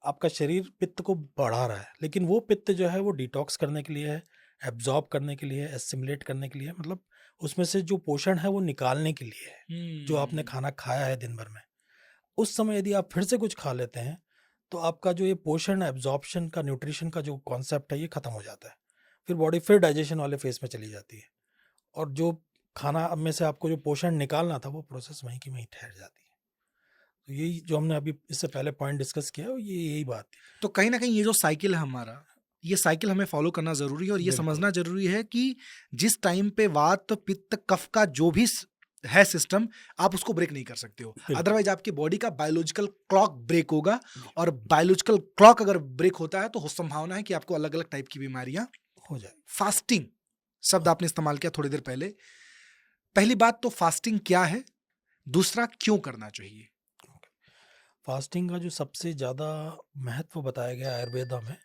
आपका शरीर पित्त को बढ़ा रहा है, लेकिन वो पित्त जो है वो डिटॉक्स करने के लिए है, एब्जॉर्ब करने के लिए है, एसिमिलेट करने के लिए है, मतलब उसमें से जो पोषण है वो निकालने के लिए है, जो आपने खाना खाया है दिन भर में। उस समय यदि आप फिर से कुछ खा लेते हैं, तो आपका जो ये पोषण एब्जॉर्प्शन का, न्यूट्रिशन का जो कॉन्सेप्ट है, ये खत्म हो जाता है। फिर बॉडी फिर डाइजेशन वाले फेज में चली जाती है, और जो खाना में से आपको जो पोषण निकालना था वो प्रोसेस वहीं की वहीं ठहर जाती है। तो यही जो हमने अभी इससे पहले पॉइंट डिस्कस किया, ये यही बात थी। तो कहीं ना कहीं ये जो साइकिल है हमारा, ये साइकिल हमें फॉलो करना जरूरी है, और ये बिल्कुल। समझना जरूरी है कि जिस टाइम पे वात पित्त कफ का जो भी है सिस्टम, आप उसको ब्रेक नहीं कर सकते हो। बिल्कुल। अदरवाइज आपकी बॉडी का बायोलॉजिकल क्लॉक ब्रेक होगा, जी, और बायोलॉजिकल क्लॉक अगर ब्रेक होता है तो संभावना है कि आपको अलग अलग टाइप की बीमारियां। हो जाए। फास्टिंग शब्द आपने इस्तेमाल किया थोड़ी देर पहले। पहली बात तो फास्टिंग क्या है, दूसरा क्यों करना चाहिए? फास्टिंग का जो सबसे ज़्यादा महत्व बताया गया आयुर्वेदा में,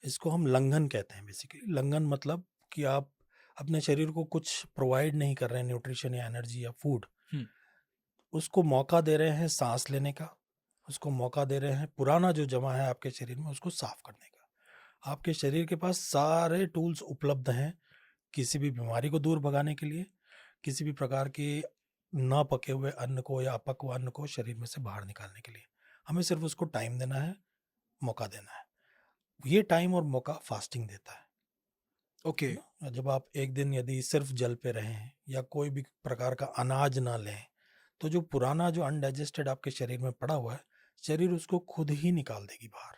इसको हम लंघन कहते हैं बेसिकली। लंघन मतलब कि आप अपने शरीर को कुछ प्रोवाइड नहीं कर रहे हैं, न्यूट्रिशन या एनर्जी या फूड, हम्म। उसको मौका दे रहे हैं सांस लेने का, उसको मौका दे रहे हैं पुराना जो जमा है आपके शरीर में उसको साफ करने का। आपके शरीर के पास सारे टूल्स उपलब्ध हैं किसी भी बीमारी को दूर भगाने के लिए, किसी भी प्रकार के ना पके हुए अन्न को या अपक हुए अन्न को शरीर में से बाहर निकालने के लिए। हमें सिर्फ उसको टाइम देना है, मौका देना है। ये टाइम और मौका फास्टिंग देता है ओके। ना। जब आप एक दिन यदि सिर्फ जल पे रहें या कोई भी प्रकार का अनाज ना लें, तो जो पुराना जो अनडाइजेस्टेड आपके शरीर में पड़ा हुआ है, शरीर उसको खुद ही निकाल देगी बाहर।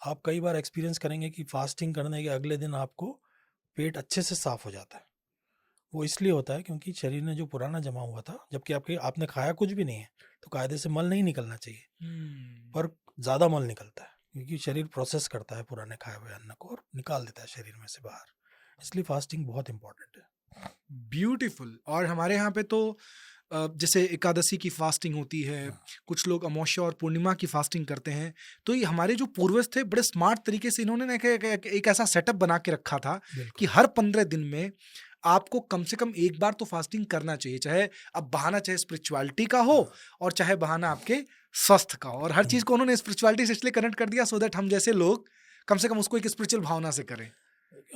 आप कई बार एक्सपीरियंस करेंगे कि फास्टिंग करने के अगले दिन आपको पेट अच्छे से साफ हो जाता है। वो इसलिए होता है क्योंकि शरीर ने जो पुराना जमा हुआ था, जबकि आपने खाया कुछ भी नहीं है, तो कायदे से मल नहीं निकलना चाहिए, पर ज़्यादा मल निकलता है क्योंकि शरीर प्रोसेस करता है पुराने खाए हुए अन्न को और निकाल देता है शरीर में से बाहर। इसलिए फास्टिंग बहुत इंपॉर्टेंट है। ब्यूटीफुल। और हमारे यहाँ पे तो जैसे एकादशी की फास्टिंग होती है, हाँ, कुछ लोग अमावस्या और पूर्णिमा की फास्टिंग करते हैं। तो ये हमारे जो पूर्वज थे, बड़े स्मार्ट तरीके से इन्होंने ना एक ऐसा सेटअप बना के रखा था कि बिल्कुल। हर 15 दिन में आपको कम से कम एक बार तो फास्टिंग करना चाहिए, चाहे अब बहाना चाहे स्पिरिचुअलिटी का हो हाँ, और चाहे बहाना आपके स्वस्थ का हो। और हर चीज़ को उन्होंने स्पिरिचुअलिटी से इसलिए कनेक्ट कर दिया सो दैट हम जैसे लोग कम से कम उसको एक स्पिरिचुअल भावना से करें।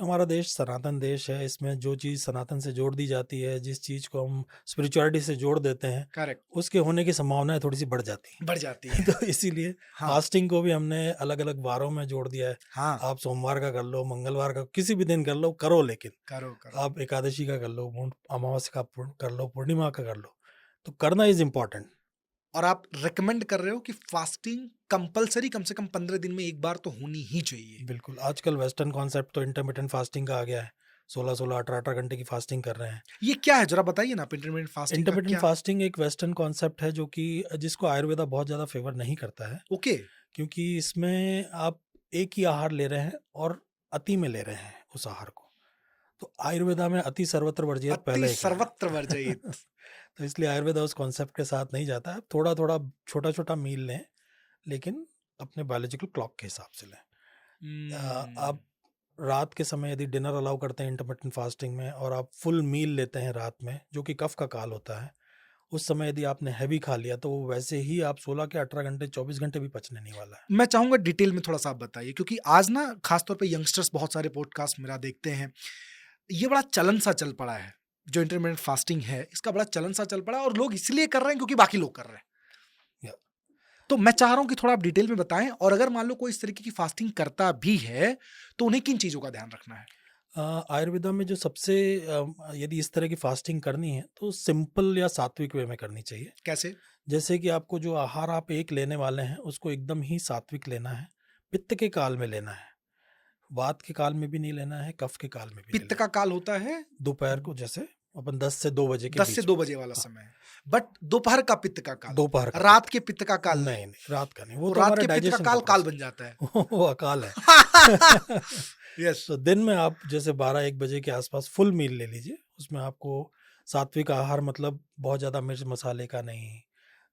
हमारा देश सनातन देश है, इसमें जो चीज़ सनातन से जोड़ दी जाती है, जिस चीज़ को हम स्पिरिचुअलिटी से जोड़ देते हैं, करेक्ट। उसके होने की संभावनाएं थोड़ी सी बढ़ जाती हैं। बढ़ जाती है। तो इसीलिए हाँ फास्टिंग को भी हमने अलग अलग वारों में जोड़ दिया है। हाँ। आप सोमवार का कर लो, मंगलवार का, किसी भी दिन कर लो, करो, लेकिन करो करो। आप एकादशी का कर लो, अमावस्या का कर लो, पूर्णिमा का कर लो, तो करना इज इम्पॉर्टेंट। और आप रिकमेंड कर रहे हो कि फास्टिंग कंपलसरी कम से कम 15 दिन में एक बार तो होनी ही चाहिए। बिल्कुल। आजकल वेस्टर्न कॉन्सेप्ट तो इंटरमिटेंट फास्टिंग का आ गया है, 16-16, 18-18 घंटे की फास्टिंग कर रहे हैं। ये क्या है, जरा बताइए ना, इंटरमिटेंट फास्टिंग का इंटरमिटेंट क्या? फास्टिंग एक वेस्टर्न कॉन्सेप्ट है जो कि जिसको आयुर्वेदा बहुत ज़्यादा फेवर नहीं करता है, ओके। क्योंकि इसमें आप एक ही आहार ले रहे हैं और अति में ले रहे हैं उस आहार को। तो आयुर्वेदा में अति सर्वत्र वर्जियत अति पहले एक है। सर्वत्र वर्जित। तो इसलिए आयुर्वेदा उस कॉन्सेप्ट के साथ नहीं जाता है। थोड़ा थोड़ा छोटा छोटा मील लें, लेकिन अपने बायोलॉजिकल क्लॉक के हिसाब से लें। आप रात के समय यदि डिनर अलाउ करते हैं इंटरमिटेंट फास्टिंग में और आप फुल मील लेते हैं रात में, जो कि कफ का काल होता है, उस समय यदि आपने हैवी खा लिया तो वो वैसे ही आप 16 के 18 घंटे 24 घंटे भी पचने नहीं वाला है। मैं चाहूंगा डिटेल में थोड़ा सा आप बताइए, क्योंकि आज ना खासतौर पे यंगस्टर्स बहुत सारे पॉडकास्ट मेरा देखते हैं। ये बड़ा चलन सा चल पड़ा है, जो इंटरमिटेंट फास्टिंग है इसका बड़ा चलन सा चल पड़ा है, और लोग इसलिए कर रहे हैं क्योंकि बाकी लोग कर रहे हैं। या- तो मैं चाह रहा हूं कि थोड़ा आप डिटेल में बताएं, और अगर मान लो कोई इस तरीके की फास्टिंग करता भी है तो उन्हें किन चीजों का ध्यान रखना है? आयुर्वेदा में जो सबसे यदि इस तरह की फास्टिंग करनी है तो सिंपल या सात्विक वे में करनी चाहिए। कैसे? जैसे कि आपको जो आहार आप एक लेने वाले हैं उसको एकदम ही सात्विक लेना है, पित्त के काल में लेना है, वात के काल में भी नहीं लेना है, कफ के काल में भी नहीं पित्त का काल होता है लेना। दोपहर को, जैसे अपन 10 से 2 बजे के 10 से बीच 2 में। बजे वाला हाँ, समय, बट दोपहर का पित्त का काल, दोपहर का रात के पित्त का काल नहीं, रात का नहीं, वो तो तो रात हमारे के पित्त का डाइजेशन काल का काल process- बन जाता है। वो अकाल है। यस। तो दिन में आप जैसे 12-1 बजे के आसपास फुल मील ले लीजिए। उसमें आपको सात्विक आहार मतलब बहुत ज़्यादा मिर्च मसाले का नहीं,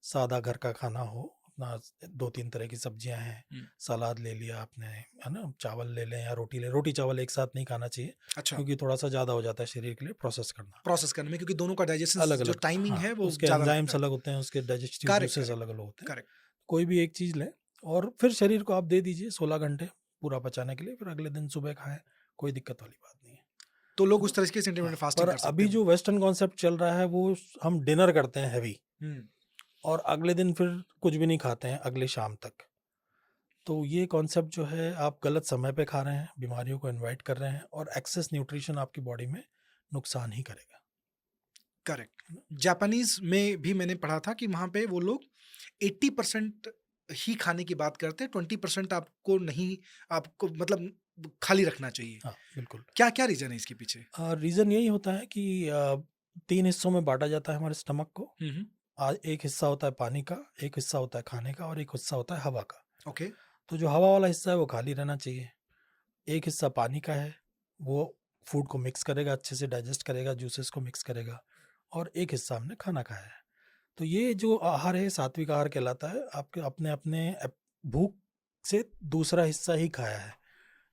सादा घर का खाना हो, अपना 2-3 तरह की सब्जियां हैं, सलाद ले लिया आपने, है ना, चावल ले लें या रोटी ले। रोटी चावल एक साथ नहीं खाना चाहिए अच्छा, क्योंकि थोड़ा सा ज़्यादा हो जाता है शरीर के लिए प्रोसेस करना। प्रोसेस करने में, क्योंकि दोनों का डाइजेशन अलग जो अलग टाइमिंग हाँ, है वो उसके ज्यादा एंजाइम्स लगता है। अलग होते हैं, उसके डाइजेस्टिव करेक्ट जूसेस करेक्ट अलग अलग होते हैं। करेक्ट। कोई भी एक चीज़ लें और फिर शरीर को आप दे दीजिए 16 घंटे पूरा पचाने के लिए, फिर अगले दिन सुबह खाएं, कोई दिक्कत वाली बात नहीं है। तो लोग उस तरीके से इंटरमिटेंट हाँ, फास्टिंग पर कर सकते अभी हैं। जो वेस्टर्न कॉन्सेप्ट चल रहा है वो हम डिनर करते हैं हैवी हम्म। और अगले दिन फिर कुछ भी नहीं खाते हैं अगले शाम तक। तो ये कॉन्सेप्ट जो है आप गलत समय पे खा रहे हैं, बीमारियों को इनवाइट कर रहे हैं और एक्सेस न्यूट्रिशन आपकी बॉडी में नुकसान ही करेगा। करेक्ट। जापानीज में भी मैंने पढ़ा था कि वहां पे वो लोग 80% ही खाने की बात करते हैं, 20% आपको नहीं, आपको मतलब खाली रखना चाहिए। हाँ, बिल्कुल। क्या क्या रीजन है इसके पीछे? रीज़न यही होता है कि 3 हिस्सों में बांटा जाता है हमारे स्टमक को। हम्म। आज एक हिस्सा होता है पानी का, एक हिस्सा होता है खाने का और एक हिस्सा होता है हवा का। ओके। तो जो हवा वाला हिस्सा है वो खाली रहना चाहिए। एक हिस्सा पानी का है, वो फूड को मिक्स करेगा, अच्छे से डाइजेस्ट करेगा, जूसेस को मिक्स करेगा। और एक हिस्सा हमने खाना खाया है। तो ये जो आहार है सात्विक आहार कहलाता है। आपके अपने अपने भूख से दूसरा हिस्सा ही खाया है।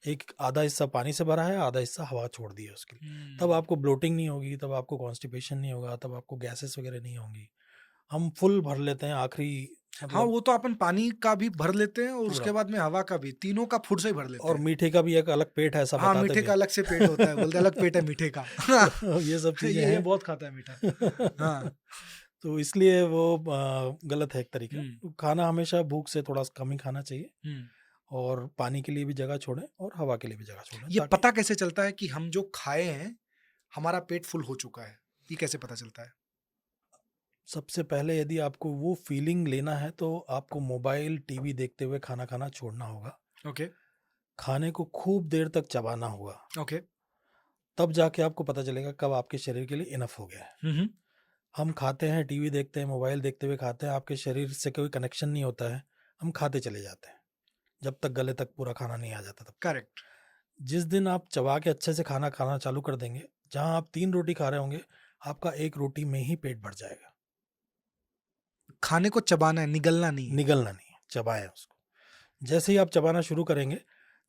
एक आधा हिस्सा पानी से भरा है, आधा हिस्सा हवा छोड़ दी है उसके लिए। तब आपको ब्लोटिंग नहीं होगी, तब आपको कॉन्स्टिपेशन नहीं होगा, तब आपको गैसेस वगैरह नहीं होंगी। हम फुल भर लेते हैं आखिरी, हाँ, मतलब वो तो अपन पानी का भी भर लेते हैं और पूरा। उसके बाद में हवा का भी, तीनों का फूड से ही भर लेते और हैं। मीठे का भी एक अलग पेट है, ऐसा हाँ, बताते मीठे भी का अलग से पेट होता है, बोलते हैं अलग पेट है मीठे का। तो ये सब चीजें ये हैं। बहुत खाता है मीठा। हाँ। तो इसलिए वो गलत है एक तरीका। हम्म। तो खाना हमेशा भूख से थोड़ा कम ही खाना चाहिए। हम्म। और पानी के लिए भी जगह छोड़ें और हवा के लिए भी जगह छोड़ें, ये ताकि पता कैसे चलता है कि हम जो खाए हैं हमारा पेट फुल हो चुका है? ये कैसे पता चलता है? सबसे पहले यदि आपको वो फीलिंग लेना है तो आपको मोबाइल टीवी देखते हुए खाना खाना छोड़ना होगा। ओके। खाने को खूब देर तक चबाना होगा। ओके। तब जाके आपको पता चलेगा कब आपके शरीर के लिए इनफ हो गया है। हम्म। हम खाते हैं, टीवी देखते हैं, मोबाइल देखते हुए खाते हैं, आपके शरीर से कोई कनेक्शन नहीं होता है, हम खाते चले जाते हैं जब तक गले तक पूरा खाना नहीं आ जाता तब। करेक्ट। जिस दिन आप चबा के अच्छे से खाना खाना चालू कर देंगे, जहां आप 3 रोटी खा रहे होंगे, आपका 1 रोटी में ही पेट भर जाएगा। खाने को चबाना है, निगलना नहीं है। निगलना नहीं है, चबाएं उसको। जैसे ही आप चबाना शुरू करेंगे,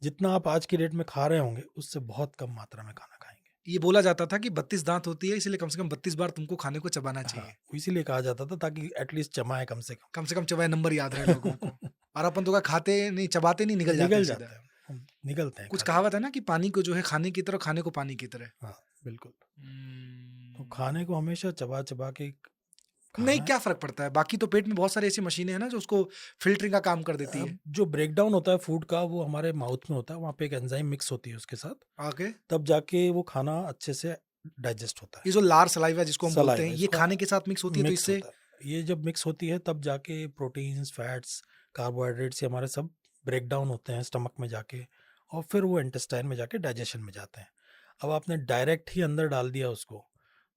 जितना आप आज की डेट में खा रहे होंगे उससे बहुत कम मात्रा में खाना खाएंगे। ये बोला जाता था कि 32 दांत होती है, इसलिए कम से कम 32 बार तुमको खाने को चबाना चाहिए। हाँ, इसीलिए कहा जाता था, ताकि एटलीस्ट चबाएं कम से कम से कम चबाए नंबर याद रहे लोगों को। और अपन तो क्या खाते नहीं, चबाते नहीं, निगल जाते हैं निगल सीधा। जाते हैं, हम निगलते हैं कुछ खाते कहावत है ना कि पानी को जो है खाने की तरह, खाने को पानी की तरह। हैं। हाँ, बिल्कुल। तो हम्म। खाने को हमेशा चबा चबा के नहीं, खाना है। क्या फर्क पड़ता है? बाकी तो पेट में बहुत सारी ऐसी मशीनें हैं ना जो उसको फिल्टरिंग का काम कर देती है। अब जो ब्रेकडाउन होता है फूड का, वो हमारे माउथ में होता है, वहाँ पे एक एंजाइम मिक्स होती है उसके साथ, आगे तब जाके वो खाना अच्छे से डाइजेस्ट होता है। ये जो लार सलाइवा जिसको हम बोलते हैं, सलाइवा ये इसका खाने के साथ मिक्स होती है तो मिक्स इससे होता है। ये जब मिक्स होती है तब जाके प्रोटीन्स, फैट्स, कार्बोहाइड्रेट्स, ये हमारे सब ब्रेकडाउन होते हैं स्टमक में जाके, और फिर वो इंटेस्टाइन में जाके डाइजेशन में जाते हैं। अब आपने डायरेक्ट ही अंदर डाल दिया उसको,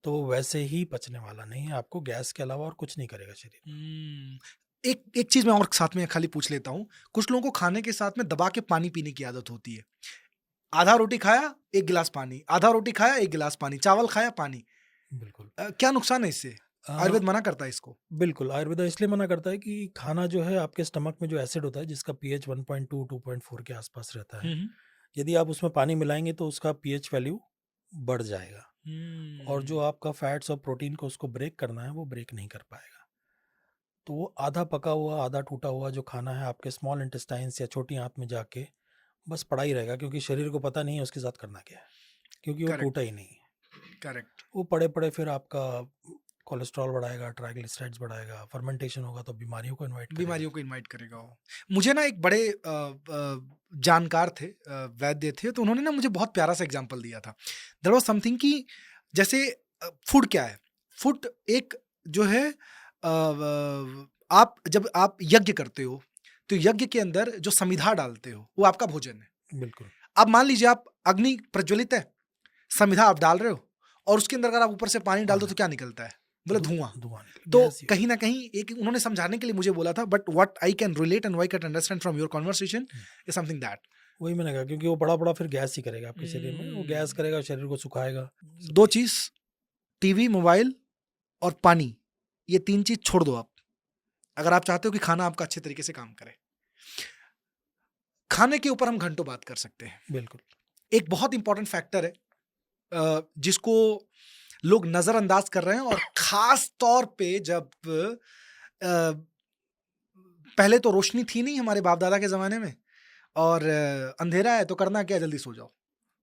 तो वो वैसे ही पचने वाला नहीं है, आपको गैस के अलावा और कुछ नहीं करेगा शरीर। एक एक चीज मैं और साथ में खाली पूछ लेता हूँ। कुछ लोगों को खाने के साथ में दबा के पानी पीने की आदत होती है। आधा रोटी खाया 1 गिलास पानी, आधा रोटी खाया 1 गिलास पानी, चावल खाया पानी। बिल्कुल। क्या नुकसान है इससे? आयुर्वेद मना करता है इसको। बिल्कुल, आयुर्वेद इसलिए मना करता है कि खाना जो है आपके स्टमक में जो एसिड होता है, जिसका पीएच 1.2 2.4 के आसपास रहता है, यदि आप उसमें पानी मिलाएंगे तो उसका पीएच वैल्यू बढ़ जाएगा, और जो आपका फैट्स और प्रोटीन को उसको ब्रेक करना है वो ब्रेक नहीं कर पाएगा। तो वो आधा पका हुआ, आधा टूटा हुआ जो खाना है आपके स्मॉल इंटेस्टाइन्स या छोटी आंत में जाके बस पड़ा ही रहेगा, क्योंकि शरीर को पता नहीं है उसके साथ करना क्या है, क्योंकि वो करेक्ट। टूटा ही नहीं है। करेक्ट। वो पड़े पड़े फिर आपका कोलेस्ट्रॉल बढ़ाएगा, ट्राइग्लिसराइड्स बढ़ाएगा, फर्मेंटेशन होगा तो बीमारियों को इनवाइट करेगा। बीमारियों को इनवाइट करेगा वो। मुझे ना एक बड़े जानकार थे, वैद्य थे, तो उन्होंने ना मुझे बहुत प्यारा सा एग्जांपल दिया था। देयर वाज समथिंग कि जैसे फूड क्या है? फूड एक जो है, आप जब आप यज्ञ करते हो तो यज्ञ के अंदर जो समिधा डालते हो वो आपका भोजन है। बिल्कुल। अब मान लीजिए आप अग्नि प्रज्वलित है, समिधा आप डाल रहे हो और उसके अंदर अगर आप ऊपर से पानी डाल दो तो क्या निकलता है? बोले धुआं। धुआं तो गैस ही कहीं ना कहीं एक उन्होंने समझाने के लिए मुझे बोला था, but what I can relate and why can understand from your conversation is something that. वही मैंने कहा, क्योंकि वो बड़ा बड़ा फिर गैस ही करेगा आपके शरीर में, वो गैस करेगा, शरीर को सुखाएगा। दो चीज, टीवी, मोबाइल और पानी, ये 3 चीज छोड़ दो आप, अगर आप चाहते हो कि खाना आपका अच्छे तरीके से काम करे। खाने के ऊपर हम घंटों बात कर सकते हैं। बिल्कुल। एक बहुत इंपॉर्टेंट फैक्टर है जिसको लोग नजरअंदाज कर रहे हैं, और खास तौर पे जब पहले तो रोशनी थी नहीं हमारे बाप दादा के जमाने में, और अंधेरा है तो करना क्या, जल्दी सो जाओ,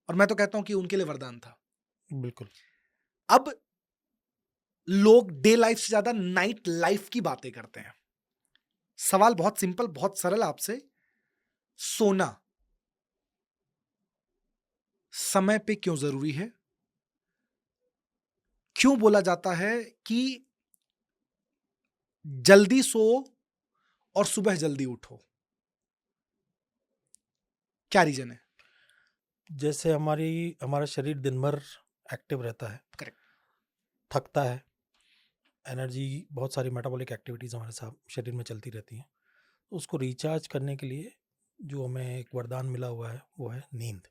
और मैं तो कहता हूं कि उनके लिए वरदान था। बिल्कुल। अब लोग डे लाइफ से ज्यादा नाइट लाइफ की बातें करते हैं। सवाल बहुत सिंपल, बहुत सरल आपसे, सोना समय पे क्यों जरूरी है? क्यों बोला जाता है कि जल्दी सो और सुबह जल्दी उठो? क्या रीजन है? जैसे हमारा शरीर दिन भर एक्टिव रहता है, करेक्ट। थकता है, एनर्जी, बहुत सारी मेटाबॉलिक एक्टिविटीज़ हमारे साथ शरीर में चलती रहती हैं। तो उसको रिचार्ज करने के लिए जो हमें एक वरदान मिला हुआ है वो है नींद।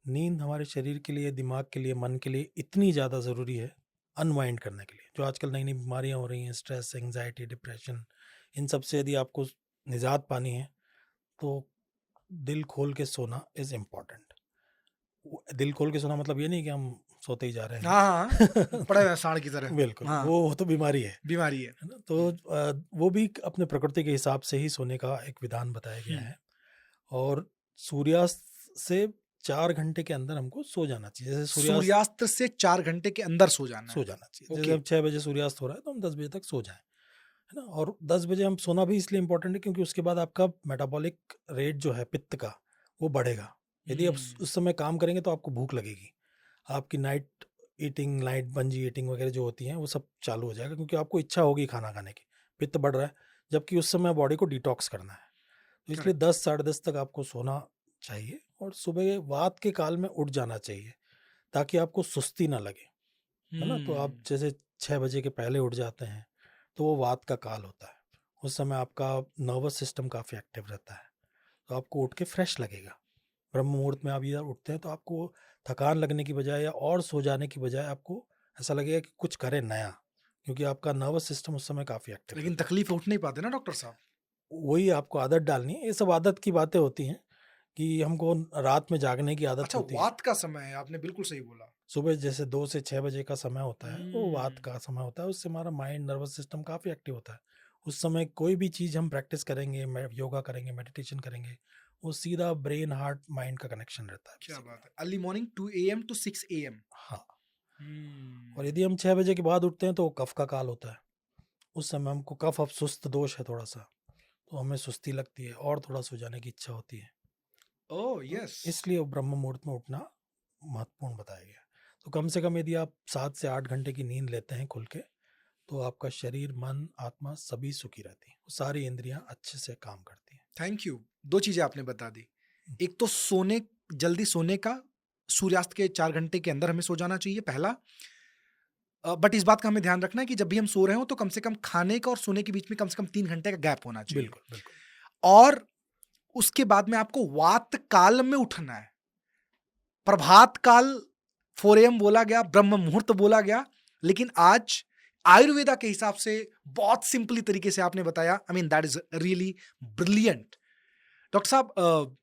नींद हमारे शरीर के लिए, दिमाग के लिए, मन के लिए इतनी ज़्यादा ज़रूरी है अनवाइंड करने के लिए। जो आजकल नई नई बीमारियां हो रही हैं, स्ट्रेस, एंजाइटी, डिप्रेशन, इन सब से यदि आपको निजात पानी है तो दिल खोल के सोना इज़ इम्पॉर्टेंट। दिल खोल के सोना मतलब ये नहीं कि हम सोते ही जा रहे हैं। हाँ हाँ पड़े हुए हैं सांड की तरह। बिल्कुल, हाँ वो तो बीमारी है बीमारी है। ना? तो वो भी अपने प्रकृति के हिसाब से ही सोने का एक विधान बताया गया है। और सूर्यास्त से 4 घंटे के अंदर हमको सो जाना चाहिए। जैसे सूर्यास्त से 4 घंटे के अंदर सो जाना सो है। जाना चाहिए। ओके। जैसे अब 6 बजे सूर्यास्त हो रहा है तो हम 10 बजे तक सो जाएं, है ना? और 10 बजे हम सोना भी इसलिए इम्पोर्टेंट है क्योंकि उसके बाद आपका मेटाबॉलिक रेट जो है पित्त का, वो बढ़ेगा। यदि आप उस समय काम करेंगे तो आपको भूख लगेगी, आपकी night eating, night bungee eating वगैरह जो होती हैं वो सब चालू हो जाएगा क्योंकि आपको इच्छा होगी खाना खाने की, पित्त बढ़ रहा है, जबकि उस समय बॉडी को डिटॉक्स करना है। तो इसलिए 10 साढ़े 10 तक आपको सोना चाहिए और सुबह वात के काल में उठ जाना चाहिए ताकि आपको सुस्ती ना लगे, है ना? तो आप जैसे 6 बजे के पहले उठ जाते हैं तो वो वात का काल होता है। उस समय आपका नर्वस सिस्टम काफ़ी एक्टिव रहता है, तो आपको उठ के फ्रेश लगेगा। ब्रह्म मुहूर्त में आप इधर उठते हैं तो आपको थकान लगने की बजाय या और सो जाने की बजाय आपको ऐसा लगेगा कि कुछ करें नया, क्योंकि आपका नर्वस सिस्टम उस समय काफ़ी एक्टिव लेकिन रहता है। तकलीफ उठ नहीं पाते ना डॉक्टर साहब। वही आपको आदत डालनी है। ये सब आदत की बातें होती हैं कि हमको रात में जागने की आदत अच्छा होती है। वात का समय है, आपने बिल्कुल सही बोला। सुबह जैसे 2 से 6 बजे का समय होता है वो वात हम्म, का समय होता है। उससे हमारा माइंड, नर्वस सिस्टम काफ़ी एक्टिव होता है। उस समय कोई भी चीज़ हम प्रैक्टिस करेंगे, योगा करेंगे, मेडिटेशन करेंगे, वो सीधा ब्रेन, हार्ट, माइंड का कनेक्शन रहता है क्या basically। बात है। Early morning 2 AM to 6 AM। हाँ, और यदि हम 6 बजे के बाद उठते हैं तो वो कफ का काल होता है। उस समय हमको कफ, अब सुस्त दोष है थोड़ा सा, तो हमें सुस्ती लगती है और थोड़ा सो जाने की इच्छा होती है। ओह तो यस। इसलिए ब्रह्म मुहूर्त में उठना महत्वपूर्ण बताया गया है। तो कम से कम यदि आप 7 से 8 घंटे की नींद लेते हैं खुल के, तो आपका शरीर, मन, आत्मा सभी सुखी रहती हैं, सारी इंद्रियां अच्छे से काम करती हैं। Thank you. 2 चीजें आपने बता दी। एक तो सोने, जल्दी सोने का, सूर्यास्त के 4 घंटे के अंदर हमें सो जाना चाहिए पहला। बट इस बात का हमें ध्यान रखना है कि जब भी हम सो रहे हो तो कम से कम खाने का और सोने के बीच में कम से कम 3 घंटे का गैप होना चाहिए। बिल्कुल बिल्कुल। और उसके बाद में आपको वात काल में उठना है। प्रभात काल 4 AM बोला गया, ब्रह्म मुहूर्त बोला गया, लेकिन आज आयुर्वेदा के हिसाब से बहुत सिंपली तरीके से आपने बताया। I mean that is really brilliant. Doctor साहब,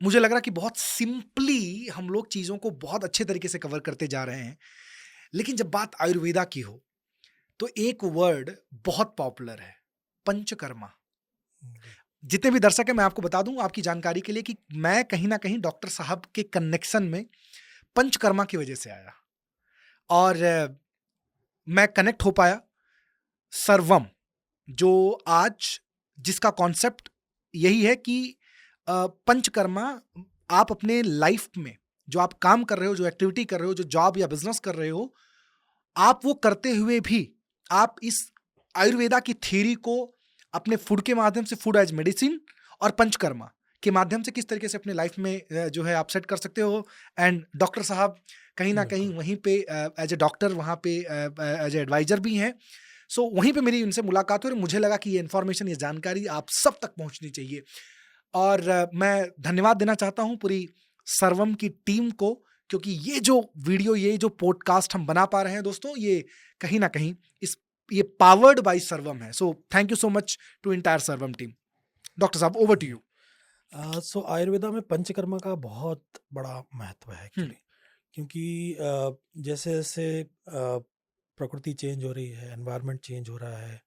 मुझे लग रहा कि बहुत सिंपली हम लोग चीजों को बहुत अच्छे तरीके से कवर करते जा रहे हैं, लेकिन जब बात आयुर्वेदा की हो तो एक वर्ड बहुत पॉपुलर है, पंचकर्मा। जितने भी दर्शक हैं मैं आपको बता दूं आपकी जानकारी के लिए कि मैं कहीं ना कहीं डॉक्टर साहब के कनेक्शन में पंचकर्मा की वजह से आया और मैं कनेक्ट हो पाया सर्वम, जो आज जिसका कॉन्सेप्ट यही है कि पंचकर्मा आप अपने लाइफ में जो आप काम कर रहे हो, जो एक्टिविटी कर रहे हो, जो जॉब या बिजनेस कर रहे हो, आप वो करते हुए भी आप इस आयुर्वेदा की थ्योरी को अपने फूड के माध्यम से, फूड एज मेडिसिन, और पंचकर्मा के माध्यम से किस तरीके से अपने लाइफ में जो है आप सेट कर सकते हो। एंड डॉक्टर साहब कहीं ना कहीं वहीं पे एज ए डॉक्टर वहाँ पे एज ए एडवाइजर भी हैं। सो वहीं पे मेरी उनसे मुलाकात हुई और मुझे लगा कि ये इन्फॉर्मेशन, ये जानकारी आप सब तक पहुँचनी चाहिए। और मैं धन्यवाद देना चाहता हूँ पूरी सर्वम की टीम को, क्योंकि ये जो वीडियो, ये जो पॉडकास्ट हम बना पा रहे हैं दोस्तों, ये कहीं ना कहीं ये पावर्ड बाय सर्वम है। So thank you so much to entire Sarvam team. Doctor साहब over to you. So Ayurveda में पंचकर्मा का बहुत बड़ा महत्व है एक्चुअली, क्योंकि जैसे जैसे प्रकृति चेंज हो रही है, एनवायरनमेंट चेंज हो रहा है,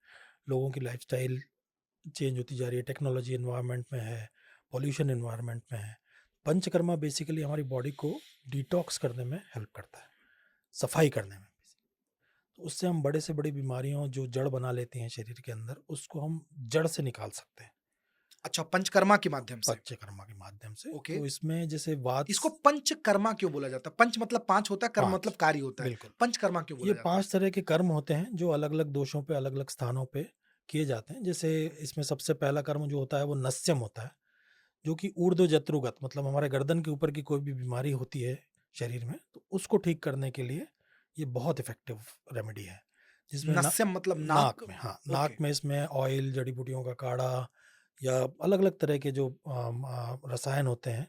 लोगों की लाइफस्टाइल चेंज होती जा रही है, टेक्नोलॉजी एनवायरनमेंट में है, पॉल्यूशन एनवायरनमेंट में है, पंचकर्मा बेसिकली हमारी बॉडी को डिटॉक्स करने में हेल्प करता है, सफाई करने में। तो उससे हम बड़े से बड़ी बीमारियों जो जड़ बना लेते हैं शरीर के अंदर, उसको हम जड़ से निकाल सकते हैं। अच्छा, पंचकर्मा के माध्यम से। पंचकर्मा के माध्यम से। ओके। तो इसमें जैसे वात, इसको पंचकर्मा क्यों बोला जाता है? पंच मतलब 5 होता है, कर्म 5, मतलब कार्य होता है। बिल्कुल। पंचकर्मा क्यों बोला ये जाता है? 5 तरह के कर्म होते हैं जो अलग अलग दोषों पे, अलग अलग स्थानों पे किए जाते हैं। जैसे इसमें सबसे पहला कर्म जो होता है वो नस्यम होता है, जो कि ऊर्ध्व जत्रुगत, मतलब हमारे गर्दन के ऊपर की कोई भी बीमारी होती है शरीर में, तो उसको ठीक करने के लिए ये बहुत इफेक्टिव रेमेडी है, जिसमें नस्यम मतलब नाक में, हाँ, ओके। नाक में इसमें ऑयल, जड़ी बूटियों का काढ़ा या अलग अलग तरह के जो रसायन होते हैं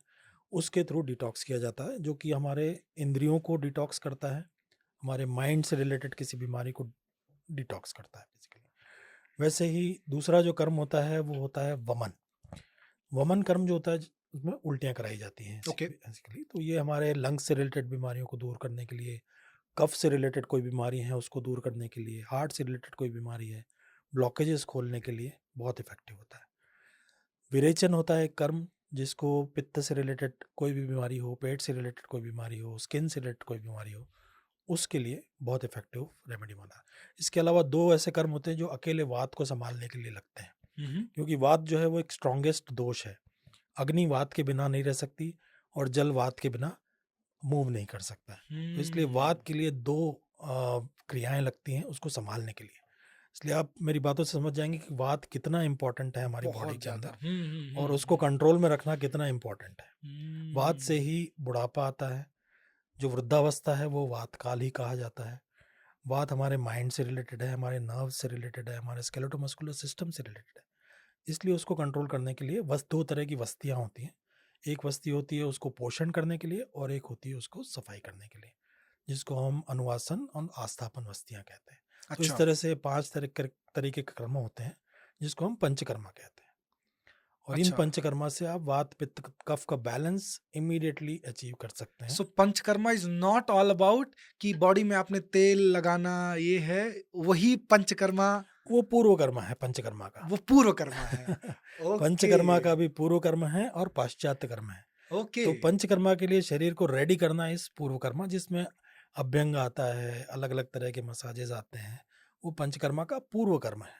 उसके थ्रू डिटॉक्स किया जाता है, जो कि हमारे इंद्रियों को डिटॉक्स करता है, हमारे माइंड से रिलेटेड किसी बीमारी को डिटॉक्स करता है बेसिकली। वैसे ही दूसरा जो कर्म होता है वो होता है वमन। वमन कर्म जो होता है उसमें उल्टियाँ कराई जाती हैं Okay. बेसिकली। तो ये हमारे लंग्स से रिलेटेड बीमारियों को दूर करने के लिए, कफ से रिलेटेड कोई बीमारी है उसको दूर करने के लिए, हार्ट से रिलेटेड कोई बीमारी है, ब्लॉकेजेस खोलने के लिए बहुत इफेक्टिव होता है। विरेचन होता है एक कर्म, जिसको पित्त से रिलेटेड कोई भी बीमारी हो, पेट से रिलेटेड कोई बीमारी हो, स्किन से रिलेटेड कोई बीमारी हो, उसके लिए बहुत इफेक्टिव रेमेडी माना है। इसके अलावा दो ऐसे कर्म होते हैं जो अकेले वात को संभालने के लिए लगते हैं, क्योंकि वात जो है वो एक स्ट्रॉन्गेस्ट दोष है। अग्नि वात के बिना नहीं रह सकती और जल वात के बिना मूव नहीं कर सकता है। तो इसलिए वात के लिए दो क्रियाएं लगती हैं उसको संभालने के लिए। इसलिए आप मेरी बातों से समझ जाएंगे कि वात कितना इम्पोर्टेंट है हमारी बॉडी बहुत के ज्यादा अंदर, और उसको कंट्रोल में रखना कितना इम्पोर्टेंट है। वात से ही बुढ़ापा आता है, जो वृद्धावस्था है वो वात काल ही कहा जाता है। वात हमारे माइंड से रिलेटेड है, हमारे नर्व से रिलेटेड है, हमारे स्केलेटोमस्कुलर सिस्टम से रिलेटेड है। इसलिए उसको कंट्रोल करने के लिए दो तरह की वस्तियाँ होती हैं। एक वस्ती होती है उसको पोषण करने के लिए, और एक होती है उसको सफाई करने के लिए, जिसको हम अनुवासन और आस्थापन वस्तियाँ कहते हैं। तो इस अच्छा। तरह से 5 तरीके के कर्म होते हैं जिसको हम पंचकर्मा कहते हैं। और इन अच्छा। पंचकर्मा से आप वात पित्त कफ का बैलेंस इमीडिएटली अचीव कर सकते हैं। So Panchakarma is not all about कि बॉडी में आपने तेल लगाना, ये है वही पंचकर्मा, वो पूर्व कर्म है पंचकर्मा का। वो पूर्व कर्मा है। पंचकर्मा का भी पूर्व कर्म है और पाश्चात्य कर्म है। ओके। तो पंचकर्मा के लिए शरीर को रेडी करना इस पूर्व कर्मा, जिसमें अभ्यंग आता है, अलग अलग तरह के मसाजेस आते हैं, वो पंचकर्मा का पूर्व कर्म है।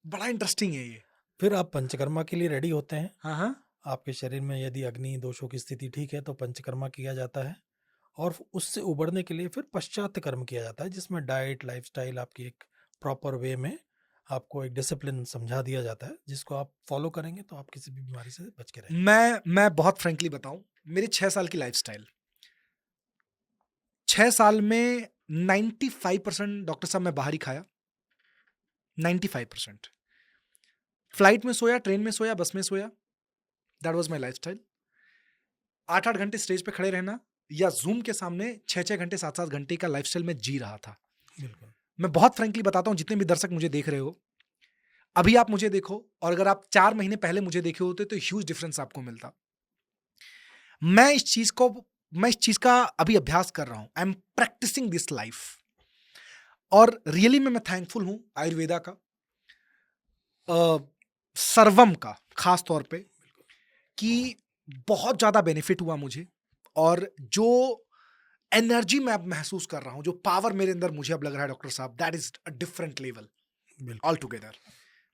बड़ा इंटरेस्टिंग है ये। फिर आप पंचकर्मा के लिए रेडी होते हैं। हाँ हाँ। आपके शरीर में यदि अग्नि दोषों की स्थिति ठीक है तो पंचकर्मा किया जाता है, और उससे उबरने के लिए फिर पश्चात्य कर्म किया जाता है, जिसमें डाइट लाइफस्टाइल आपकी एक प्रॉपर वे में आपको एक डिसिप्लिन समझा दिया जाता है, जिसको आप फॉलो करेंगे तो आप किसी भी बीमारी से बच के रहेंगे। मैं बहुत फ्रेंकली बताऊं, मेरी 6 साल की लाइफस्टाइल, 6 साल में 95% डॉक्टर साहब मैं बाहर ही खाया। 95% फ्लाइट में सोया, ट्रेन में सोया, बस में सोया। That was my lifestyle. 8-8 घंटे स्टेज पे खड़े रहना या जूम के सामने 6-6 घंटे 7-7 घंटे का लाइफस्टाइल में जी रहा था। बिल्कुल। मैं बहुत फ्रेंकली बताता हूं, जितने भी दर्शक मुझे देख रहे हो, अभी आप मुझे देखो और अगर आप 4 महीने पहले मुझे देखे होते तो ह्यूज डिफरेंस आपको मिलता। मैं इस चीज का अभी अभ्यास कर रहा हूं। I am practising this life, और रियली में मैं थैंकफुल हूं आयुर्वेदा का, सर्वम का खास तौर पे, कि बहुत ज्यादा बेनिफिट हुआ मुझे। और जो एनर्जी मैं अब महसूस कर रहा हूं, जो पावर मेरे अंदर मुझे अब लग रहा है डॉक्टर साहब, that is a different level all together.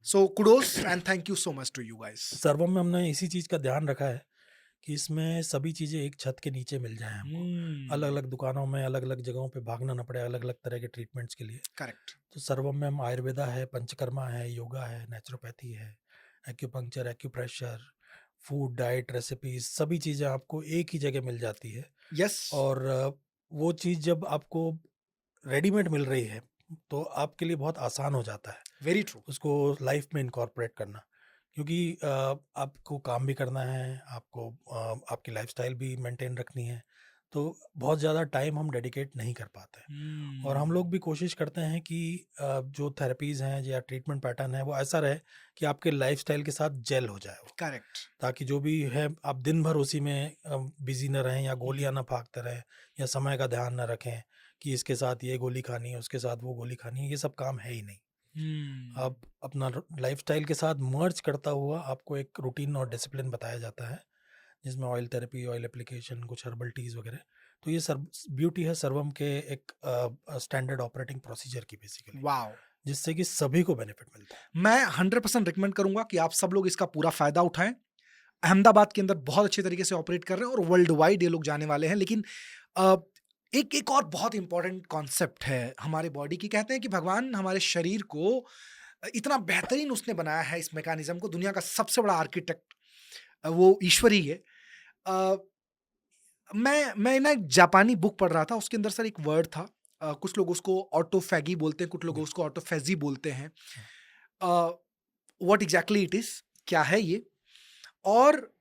So kudos and thank you so much to you guys. Sarvam में हमने इसी चीज का ध्यान रखा है कि इसमें सभी चीजें एक छत के नीचे मिल जाएं हमको, अलग अलग दुकानों में अलग अलग जगहों पे भागना ना पड़े अलग अलग तरह के ट्रीटमेंट्स के लिए। करेक्ट। तो सर्वम में हम आयुर्वेदा है, पंचकर्मा है, योगा है, नेचुरोपैथी है, acupuncture, acupressure, food, diet, recipes, सभी चीज़ें आपको एक ही जगह मिल जाती है। यस। और वो चीज़ जब आपको रेडीमेड मिल रही है तो आपके लिए बहुत आसान हो जाता है वेरी ट्रू। उसको लाइफ में इनकॉर्पोरेट करना, क्योंकि आपको काम भी करना है, आपको आपकी लाइफस्टाइल भी मेंटेन रखनी है, तो बहुत ज़्यादा टाइम हम डेडिकेट नहीं कर पाते हैं। और हम लोग भी कोशिश करते हैं कि जो थेरेपीज़ हैं या ट्रीटमेंट पैटर्न है वो ऐसा रहे कि आपके लाइफस्टाइल के साथ जेल हो जाए वो, करेक्ट। ताकि जो भी है आप दिन भर उसी में बिजी न रहें या गोलियां ना भागते रहें या समय का ध्यान न रखें कि इसके साथ ये गोली खानी है, उसके साथ वो गोली खानी है। ये सब काम है ही नहीं। आप अपना लाइफस्टाइल के साथ मर्ज करता हुआ आपको एक रूटीन और डिसिप्लिन बताया जाता है, जिसमें ऑयल थेरेपी, ऑयल एप्लीकेशन, कुछ हर्बल टीज वगैरह। तो ये ब्यूटी है सर्वम के एक स्टैंडर्ड ऑपरेटिंग प्रोसीजर की बेसिकली, वाओ, जिससे कि सभी को बेनिफिट मिलता है। मैं 100% रिकमेंड करूंगा कि आप सब लोग इसका पूरा फायदा उठाएं। अहमदाबाद के अंदर बहुत अच्छे तरीके से ऑपरेट कर रहे हैं और वर्ल्ड वाइड ये लोग जाने वाले हैं। लेकिन एक और बहुत इंपॉर्टेंट कॉन्सेप्ट है हमारे बॉडी की। कहते हैं कि भगवान हमारे शरीर को इतना बेहतरीन उसने बनाया है, इस मैकेनिज्म को। दुनिया का सबसे बड़ा आर्किटेक्ट वो ईश्वर ही है। मैं ना एक जापानी बुक पढ़ रहा था, उसके अंदर सर एक वर्ड था, कुछ लोग उसको ऑटोफैगी बोलते हैं, कुछ लोग उसको ऑटोफेजी बोलते हैं। व्हाट एग्जैक्टली इट इज, क्या है ये? और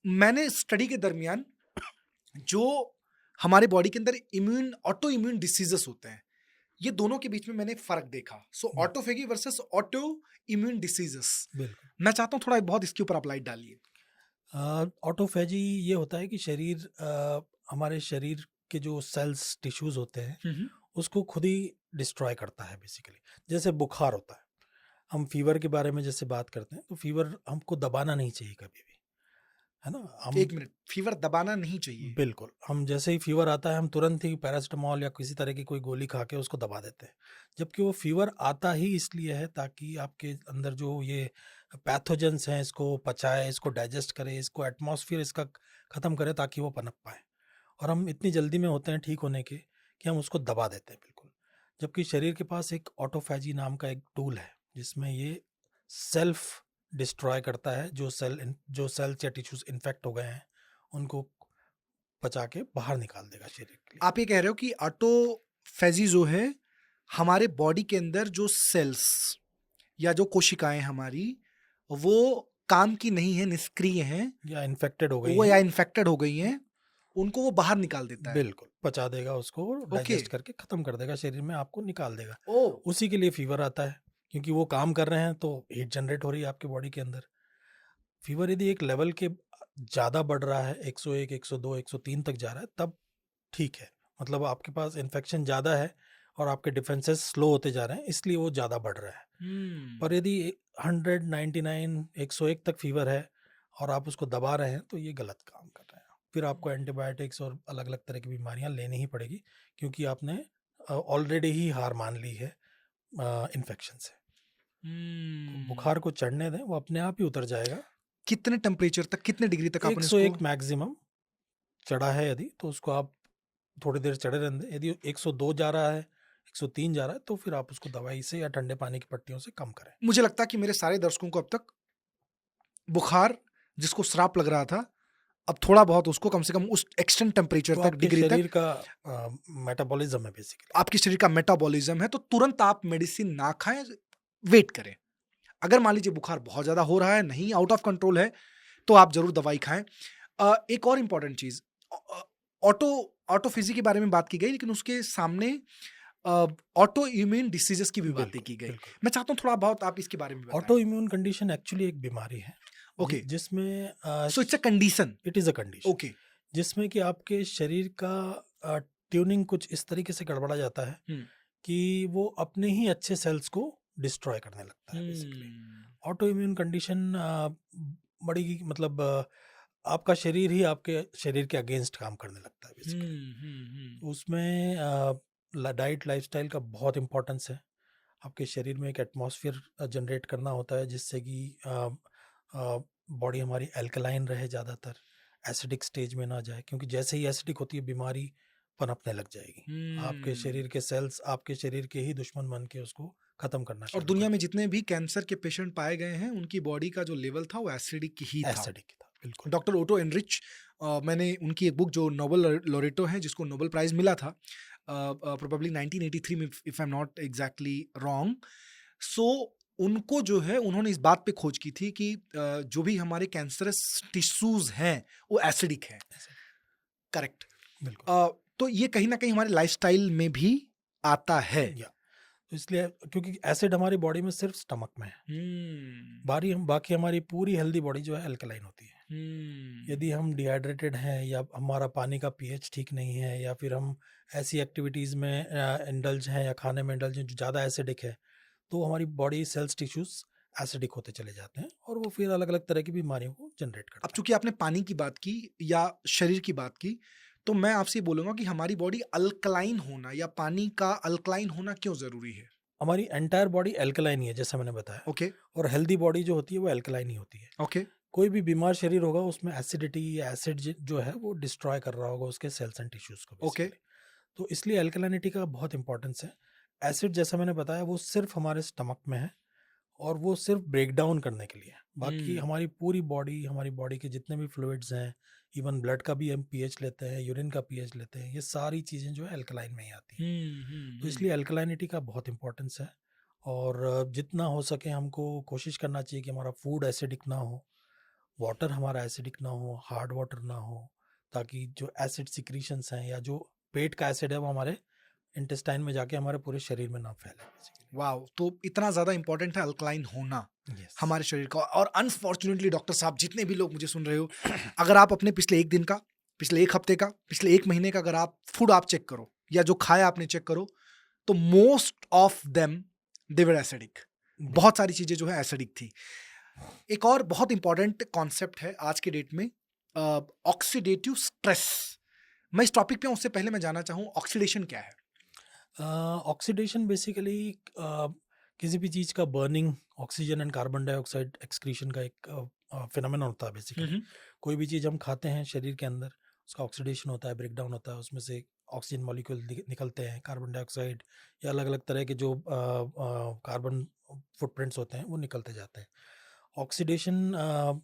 मैंने स्टडी के दरमियान जो हमारे बॉडी के अंदर ऑटो इम्यून डिसीजेस होते हैं, ये दोनों के बीच में मैंने फर्क देखा। So autophagy versus auto immune diseases, बिल्कुल। मैं चाहता हूँ थोड़ा बहुत इसके ऊपर अप्लाई डालिए। ऑटोफेजी ये होता है कि शरीर हमारे शरीर के जो सेल्स टिश्यूज होते हैं उसको खुद ही डिस्ट्रॉय करता है बेसिकली। जैसे बुखार होता है, हम फीवर के बारे में जैसे बात करते हैं तो फीवर हमको दबाना नहीं चाहिए कभी भी, है ना। हम एक मिनट, फीवर दबाना नहीं चाहिए? बिल्कुल, हम जैसे ही फीवर आता है हम तुरंत ही पैरासिटामोल या किसी तरह की कोई गोली खा के उसको दबा देते हैं, जबकि वो फीवर आता ही इसलिए है ताकि आपके अंदर जो ये पैथोजेंस हैं इसको पचाए, इसको डाइजेस्ट करे, इसको एटमॉस्फेयर इसका ख़त्म करे ताकि वो पनप पाए। और हम इतनी जल्दी में होते हैं ठीक होने के कि हम उसको दबा देते हैं बिल्कुल। जबकि शरीर के पास एक ऑटोफैजी नाम का एक टूल है जिसमें ये सेल्फ डिस्ट्रॉय करता है, जो सेल्स या टिश्यूज इन्फेक्ट हो गए हैं उनको पचा के बाहर निकाल देगा शरीर के लिए। आप ये कह रहे हो कि ऑटोफेजी जो है हमारे बॉडी के अंदर जो सेल्स या जो कोशिकाएं हमारी वो काम की नहीं है, निष्क्रिय हैं, या इन्फेक्टेड हो गई वो हैं, या इन्फेक्टेड हो गई हैं, उनको वो बाहर निकाल देता है। बिल्कुल पचा देगा उसको, ओके। डाइजेस्ट करके खत्म कर देगा शरीर में, आपको निकाल देगा। ओ, उसी के लिए फीवर आता है, क्योंकि वो काम कर रहे हैं तो हीट जनरेट हो रही है आपके बॉडी के अंदर। फीवर यदि एक लेवल के ज़्यादा बढ़ रहा है, 101, 102, 103 तक जा रहा है, तब ठीक है, मतलब आपके पास इन्फेक्शन ज़्यादा है और आपके डिफेंसेस स्लो होते जा रहे हैं, इसलिए वो ज़्यादा बढ़ रहा है। पर यदि 100, 99, 101 तक फीवर है और आप उसको दबा रहे हैं तो ये गलत काम कर रहे हैं। फिर आपको एंटीबायोटिक्स और अलग अलग तरह की बीमारियां लेनी ही पड़ेगी, क्योंकि आपने ऑलरेडी ही हार मान ली है इन्फेक्शन से। तो बुखार को चढ़ने दें, वो अपने आप ही उतर जाएगा। कितने टेम्परेचर तक, कितने डिग्री तक आपने 101 इसको? मैक्सिमम चढ़ा है यदि, तो उसको आप थोड़ी देर चढ़े रहने दें। यदि 102 जा रहा है, 103 जा रहा है, तो फिर आप उसको दवाई से या ठंडे पानी की पट्टियों से कम करें। मुझे लगता है कि मेरे सारे दर्शकों को अब तक बुखार जिसको श्राप लग रहा था, अब थोड़ा बहुत उसको कम से कम उस एक्सटेंट टेम्परेचर तो तक, आपके डिग्री शरीर तक, का मेटाबॉलिज्म है बेसिकली। आपके शरीर का मेटाबॉलिज्म है, तो तुरंत आप मेडिसिन ना खाएं, वेट करें। अगर मान लीजिए बुखार बहुत ज्यादा हो रहा है, नहीं आउट ऑफ कंट्रोल है, तो आप जरूर दवाई खाएं। एक और इंपॉर्टेंट चीज, ऑटोफिजी के बारे में बात की गई, लेकिन उसके सामने ऑटो इम्यून डिसीजेस की भी बातें की गई। मैं चाहता हूँ थोड़ा बहुत आप इसके बारे में बताएं। ऑटो इम्यून कंडीशन एक्चुअली एक बीमारी है, ओके, जिसमें so it's a condition. It is a condition, okay, जिसमें कि आपके शरीर का ट्यूनिंग कुछ इस तरीके से गड़बड़ा जाता है कि वो अपने ही अच्छे सेल्स को डिस्ट्रॉय करने लगता है बेसिकली। ऑटो इम्यून कंडीशन बड़ी मतलब आपका शरीर ही आपके शरीर के अगेंस्ट काम करने लगता है बेसिकली। उसमें डाइट लाइफस्टाइल का बहुत इम्पोर्टेंस है। आपके शरीर में एक एटमॉस्फेयर जनरेट करना होता है जिससे कि बॉडी हमारी एल्कलाइन रहे, ज़्यादातर एसिडिक स्टेज में ना जाए, क्योंकि जैसे ही एसिडिक होती है बीमारी पनपने लग जाएगी। आपके शरीर के सेल्स आपके शरीर के ही दुश्मन बन के उसको खत्म करना और शुरू दुनिया कर में जितने भी कैंसर के पेशेंट पाए गए हैं, उनकी बॉडी का जो लेवल था वो एसिडिक ही था। एसिडिक था, बिल्कुल। डॉक्टर ओटो एनरिच, मैंने उनकी एक बुक जो नोबेल लॉरेटो है, जिसको नोबेल प्राइज मिला था प्रोबेबली 1983 में, if I am not exactly wrong. So उनको जो है, उन्होंने इस बात पे खोज की थी कि जो भी हमारे कैंसरस टिश्यूज हैं वो एसिडिक हैं। करेक्ट, बिल्कुल। तो ये कहीं ना कहीं हमारे लाइफस्टाइल में भी आता है। तो इसलिए, क्योंकि एसिड हमारी बॉडी में सिर्फ स्टमक में है, बाकी हमारी पूरी हेल्दी बॉडी जो है अल्कलाइन होती है। यदि हम डिहाइड्रेटेड हैं या हमारा पानी का पीएच ठीक नहीं है, या फिर हम ऐसी एक्टिविटीज़ में इंडल्ज हैं या खाने में इंडल्ज हैं जो ज़्यादा एसिडिक है, तो हमारी बॉडी सेल्स टिश्यूज एसिडिक होते चले जाते हैं और वो फिर अलग अलग तरह की बीमारियों को जनरेट करते हैं। अब चूंकि आपने पानी की बात की या शरीर की बात की, तो मैं आपसे बोलूंगा कि हमारी बॉडी अल्कलाइन होना या पानी का अल्कलाइन होना क्यों जरूरी है? हमारी एंटायर बॉडी अल्कलाइन ही है, जैसा मैंने बताया। ओके, और हेल्दी बॉडी जो होती है वो अल्कलाइन ही होती है। ओके, कोई भी बीमार शरीर होगा उसमें एसिडिटी या एसिड जो है वो डिस्ट्रॉय कर रहा होगा उसके सेल्स एंड टिश्यूज को ओके। basically। तो इसलिए अल्कलाइनिटी का बहुत इंपॉर्टेंस है। एसिड, जैसा मैंने बताया, वो सिर्फ हमारे स्टमक में है और वो सिर्फ ब्रेक डाउन करने के लिए है। बाकी हमारी पूरी बॉडी, हमारी बॉडी के जितने भी फ्लूइड्स हैं इवन ब्लड का भी हम पीएच लेते हैं, यूरिन का पीएच लेते हैं, ये सारी चीज़ें जो है अल्कलाइन में ही आती हैं। तो इसलिए अल्कलाइनिटी का बहुत इंपॉर्टेंस है। और जितना हो सके हमको कोशिश करना चाहिए कि हमारा फूड एसिडिक ना हो, वाटर हमारा एसिडिक ना हो, हार्ड वाटर ना हो, ताकि जो एसिड सिक्रीशंस हैं या जो पेट का एसिड है वो हमारे इंटेस्टाइन में जाके हमारे पूरे शरीर में ना फैले बेसिकली। वाओ, तो इतना ज्यादा इंपॉर्टेंट है अल्कलाइन होना यस। हमारे शरीर का। और अनफॉर्चुनेटली डॉक्टर साहब, जितने भी लोग मुझे सुन रहे हो, अगर आप अपने पिछले 1 दिन का, पिछले 1 हफ्ते का, पिछले 1 महीने का अगर आप फूड आप चेक करो या जो खाया आपने चेक करो, तो most of them they were acidic. बहुत सारी चीजें जो है एसिडिक थी। एक और बहुत इंपॉर्टेंट कॉन्सेप्ट है आज के डेट में, ऑक्सीडेटिव स्ट्रेस। मैं इस टॉपिक पे हूं, उससे पहले मैं जानना चाहूँ ऑक्सीडेशन क्या है? ऑक्सीडेशन बेसिकली किसी भी चीज़ का burning, oxygen and carbon dioxide excretion का एक फिनोमेना होता है बेसिकली। कोई भी चीज़ हम खाते हैं शरीर के अंदर, उसका ऑक्सीडेशन होता है, ब्रेकडाउन होता है, उसमें से ऑक्सीजन मॉलिक्यूल निकलते हैं, कार्बन डाइऑक्साइड या अलग अलग तरह के जो कार्बन फुटप्रिंट्स होते हैं वो निकलते जाते हैं। ऑक्सीडेशन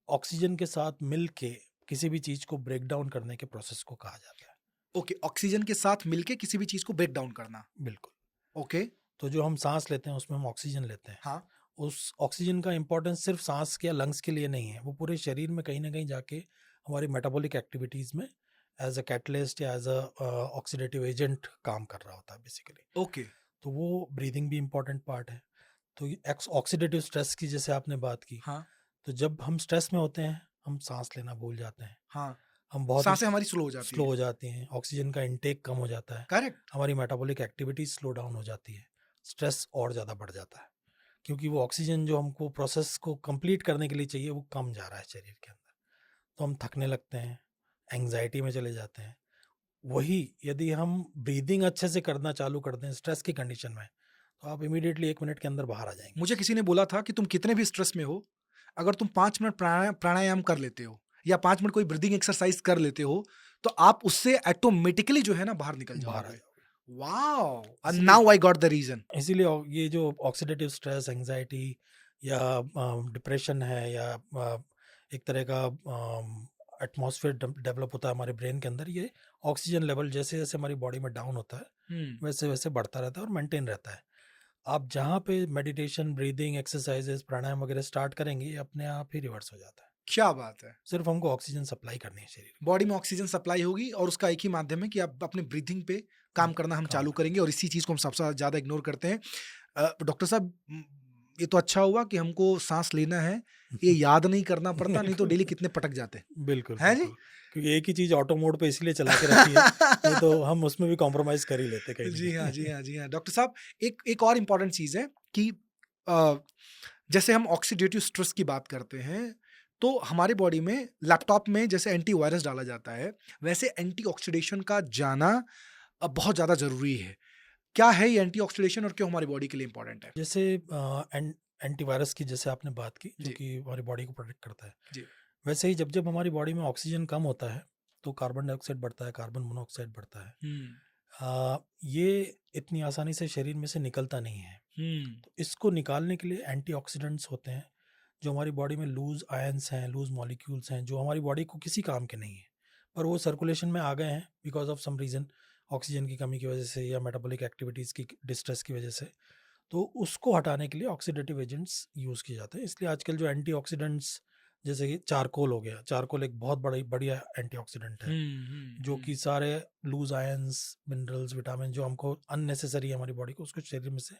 ऑक्सीजन के साथ मिल के किसी भी चीज़ को ब्रेक डाउन करने के प्रोसेस को कहा जाता है। ओके, ऑक्सीजन के साथ मिलके किसी भी चीज को ब्रेक डाउन करना। बिल्कुल। ओके। तो जो हम सांस लेते हैं उसमें हम ऑक्सीजन लेते हैं। हाँ। उस ऑक्सीजन का इंपॉर्टेंस सिर्फ सांस के या लंग्स के लिए नहीं है, वो पूरे शरीर में कहीं ना कहीं जाके हमारी मेटाबॉलिक एक्टिविटीज़ में एज अ कैटलिस्ट या एज अ ऑक्सीडेटिव एजेंट काम कर रहा होता है बेसिकली। ओके। तो वो ब्रीदिंग भी इम्पॉर्टेंट पार्ट है। तो ऑक्सीडेटिव स्ट्रेस की जैसे आपने बात की, हाँ। तो जब हम स्ट्रेस में होते हैं हम सांस लेना भूल जाते हैं, हाँ, हम बहुत सांसें हमारी स्लो हो जाती स्लो है। हो जाती हैं, ऑक्सीजन का इनटेक कम हो जाता है, करेक्ट। हमारी मेटाबॉलिक एक्टिविटीज स्लो डाउन हो जाती है, स्ट्रेस और ज़्यादा बढ़ जाता है, क्योंकि वो ऑक्सीजन जो हमको प्रोसेस को कंप्लीट करने के लिए चाहिए वो कम जा रहा है शरीर के अंदर। तो हम थकने लगते हैं, एंग्जाइटी में चले जाते हैं। वही यदि हम ब्रीदिंग अच्छे से करना चालू कर दें स्ट्रेस की कंडीशन में, तो आप इमीडिएटली 1 मिनट के अंदर बाहर आ जाएंगे। मुझे किसी ने बोला था कि तुम कितने भी स्ट्रेस में हो, अगर तुम 5 मिनट प्राणायाम कर लेते हो या 5 मिनट कोई ब्रीदिंग एक्सरसाइज कर लेते हो, तो आप उससे ऑटोमेटिकली जो है ना बाहर निकल बाहर आ जाओगे। जाओगे। वाओ, एंड इसलिए- now I got the reason. इसीलिए ये जो ऑक्सीडेटिव स्ट्रेस, एंग्जाइटी या डिप्रेशन है या एक तरह का एटमॉस्फेयर डेवलप होता है हमारे ब्रेन के अंदर, ये ऑक्सीजन लेवल जैसे जैसे हमारी बॉडी में डाउन होता है वैसे वैसे बढ़ता रहता है और मेंटेन रहता है। आप जहाँ पे मेडिटेशन, ब्रीदिंग एक्सरसाइजेस, प्राणायाम वगैरह स्टार्ट करेंगे, ये अपने आप ही रिवर्स हो जाता है। क्या बात है। सिर्फ हमको ऑक्सीजन सप्लाई करनी है शरीर को। बॉडी में ऑक्सीजन सप्लाई होगी और उसका एक ही माध्यम है कि आप अपने ब्रीथिंग पे काम करना हम चालू करेंगे, और इसी चीज को हम सबसे ज्यादा इग्नोर करते हैं। डॉक्टर साहब, ये तो अच्छा हुआ कि हमको सांस लेना है, ये याद नहीं करना पड़ता, नहीं तो डेली कितने पटक जाते। बिल्कुल है जी? बिल्कुल। क्योंकि एक ही चीज ऑटो मोड पे इसलिए चला के रखी है, नहीं तो हम उसमें भी कॉम्प्रोमाइज कर ही लेते कहीं। जी हाँ, जी हाँ, जी हाँ। डॉक्टर साहब, एक और इम्पॉर्टेंट चीज है कि अ, जैसे हम ऑक्सीडेटिव स्ट्रेस की बात करते हैं, तो हमारे बॉडी में लैपटॉप में जैसे एंटीवायरस डाला जाता है, वैसे एंटी ऑक्सीडेशन का जाना बहुत ज्यादा जरूरी है। क्या है ये एंटी ऑक्सीडेशन और क्यों हमारी बॉडी के लिए इंपॉर्टेंट है? जैसे एंटीवायरस की जैसे आपने बात की, जो जी। कि हमारी बॉडी को प्रोटेक्ट करता है, जी। वैसे ही जब जब हमारी बॉडी में ऑक्सीजन कम होता है तो कार्बन डाइऑक्साइड बढ़ता है, कार्बन मोनोऑक्साइड बढ़ता है। ये इतनी आसानी से शरीर में से निकलता नहीं है। तो इसको निकालने के लिए एंटीऑक्सीडेंट्स होते हैं, जो हमारी बॉडी में लूज आयंस हैं, लूज मॉलिक्यूल्स हैं, जो हमारी बॉडी को किसी काम के नहीं है, पर वो सर्कुलेशन में आ गए हैं because of some reason, oxygen की कमी की वजह से या मेटाबॉलिक एक्टिविटीज़ की डिस्ट्रेस की वजह से। तो उसको हटाने के लिए ऑक्सीडेटिव एजेंट्स यूज़ किए जाते हैं। इसलिए आजकल जो एंटीऑक्सीडेंट्स, जैसे कि चारकोल हो गया, चारकोल एक बहुत बढ़िया एंटीऑक्सीडेंट है, जो कि सारे लूज आयंस, मिनरल्स, विटामिन जो हमको अननेसेसरी है हमारी बॉडी को, उसको शरीर में से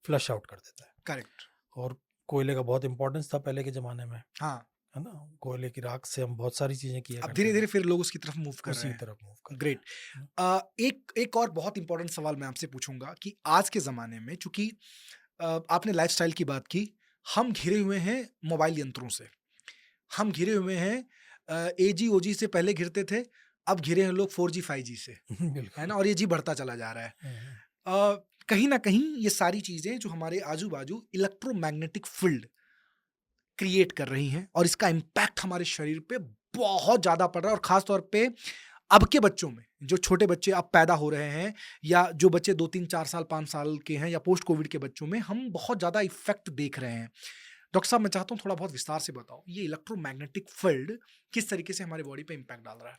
फ्लश आउट कर देता है। करेक्ट। और कोयले का बहुत इंपॉर्टेंस था पहले के ज़माने में, हाँ, है ना? कोयले की राख से हम बहुत सारी चीज़ें किया अब करते धीरे थे, धीरे फिर लोग उसकी तरफ मूव कर रहे उसी हैं। तरफ मूव कर ग्रेट। रहे हैं। एक और बहुत इंपॉर्टेंट सवाल मैं आपसे पूछूंगा कि आज के ज़माने में, चूंकि आपने लाइफस्टाइल की बात की, हम घिरे हुए हैं मोबाइल यंत्रों से, हम घिरे हुए हैं एजी ओजी से पहले घिरते थे, अब घिरे हैं लोग 4G 5G से, बिल्कुल। है ना? और ये जी बढ़ता चला जा रहा है। कहीं ना कहीं ये सारी चीज़ें जो हमारे आजू बाजू इलेक्ट्रोमैग्नेटिक फील्ड क्रिएट कर रही हैं, और इसका इम्पैक्ट हमारे शरीर पे बहुत ज़्यादा पड़ रहा है, और ख़ास तौर पे अब के बच्चों में, जो छोटे बच्चे अब पैदा हो रहे हैं, या जो बच्चे 2, 3, 4 साल, 5 साल के हैं, या पोस्ट कोविड के बच्चों में हम बहुत ज़्यादा इफेक्ट देख रहे हैं। डॉक्टर साहब मैं चाहता हूँ थोड़ा बहुत विस्तार से बताओ, ये इलेक्ट्रोमैग्नेटिक फील्ड किस तरीके से हमारे बॉडी पे इम्पैक्ट डाल रहा है?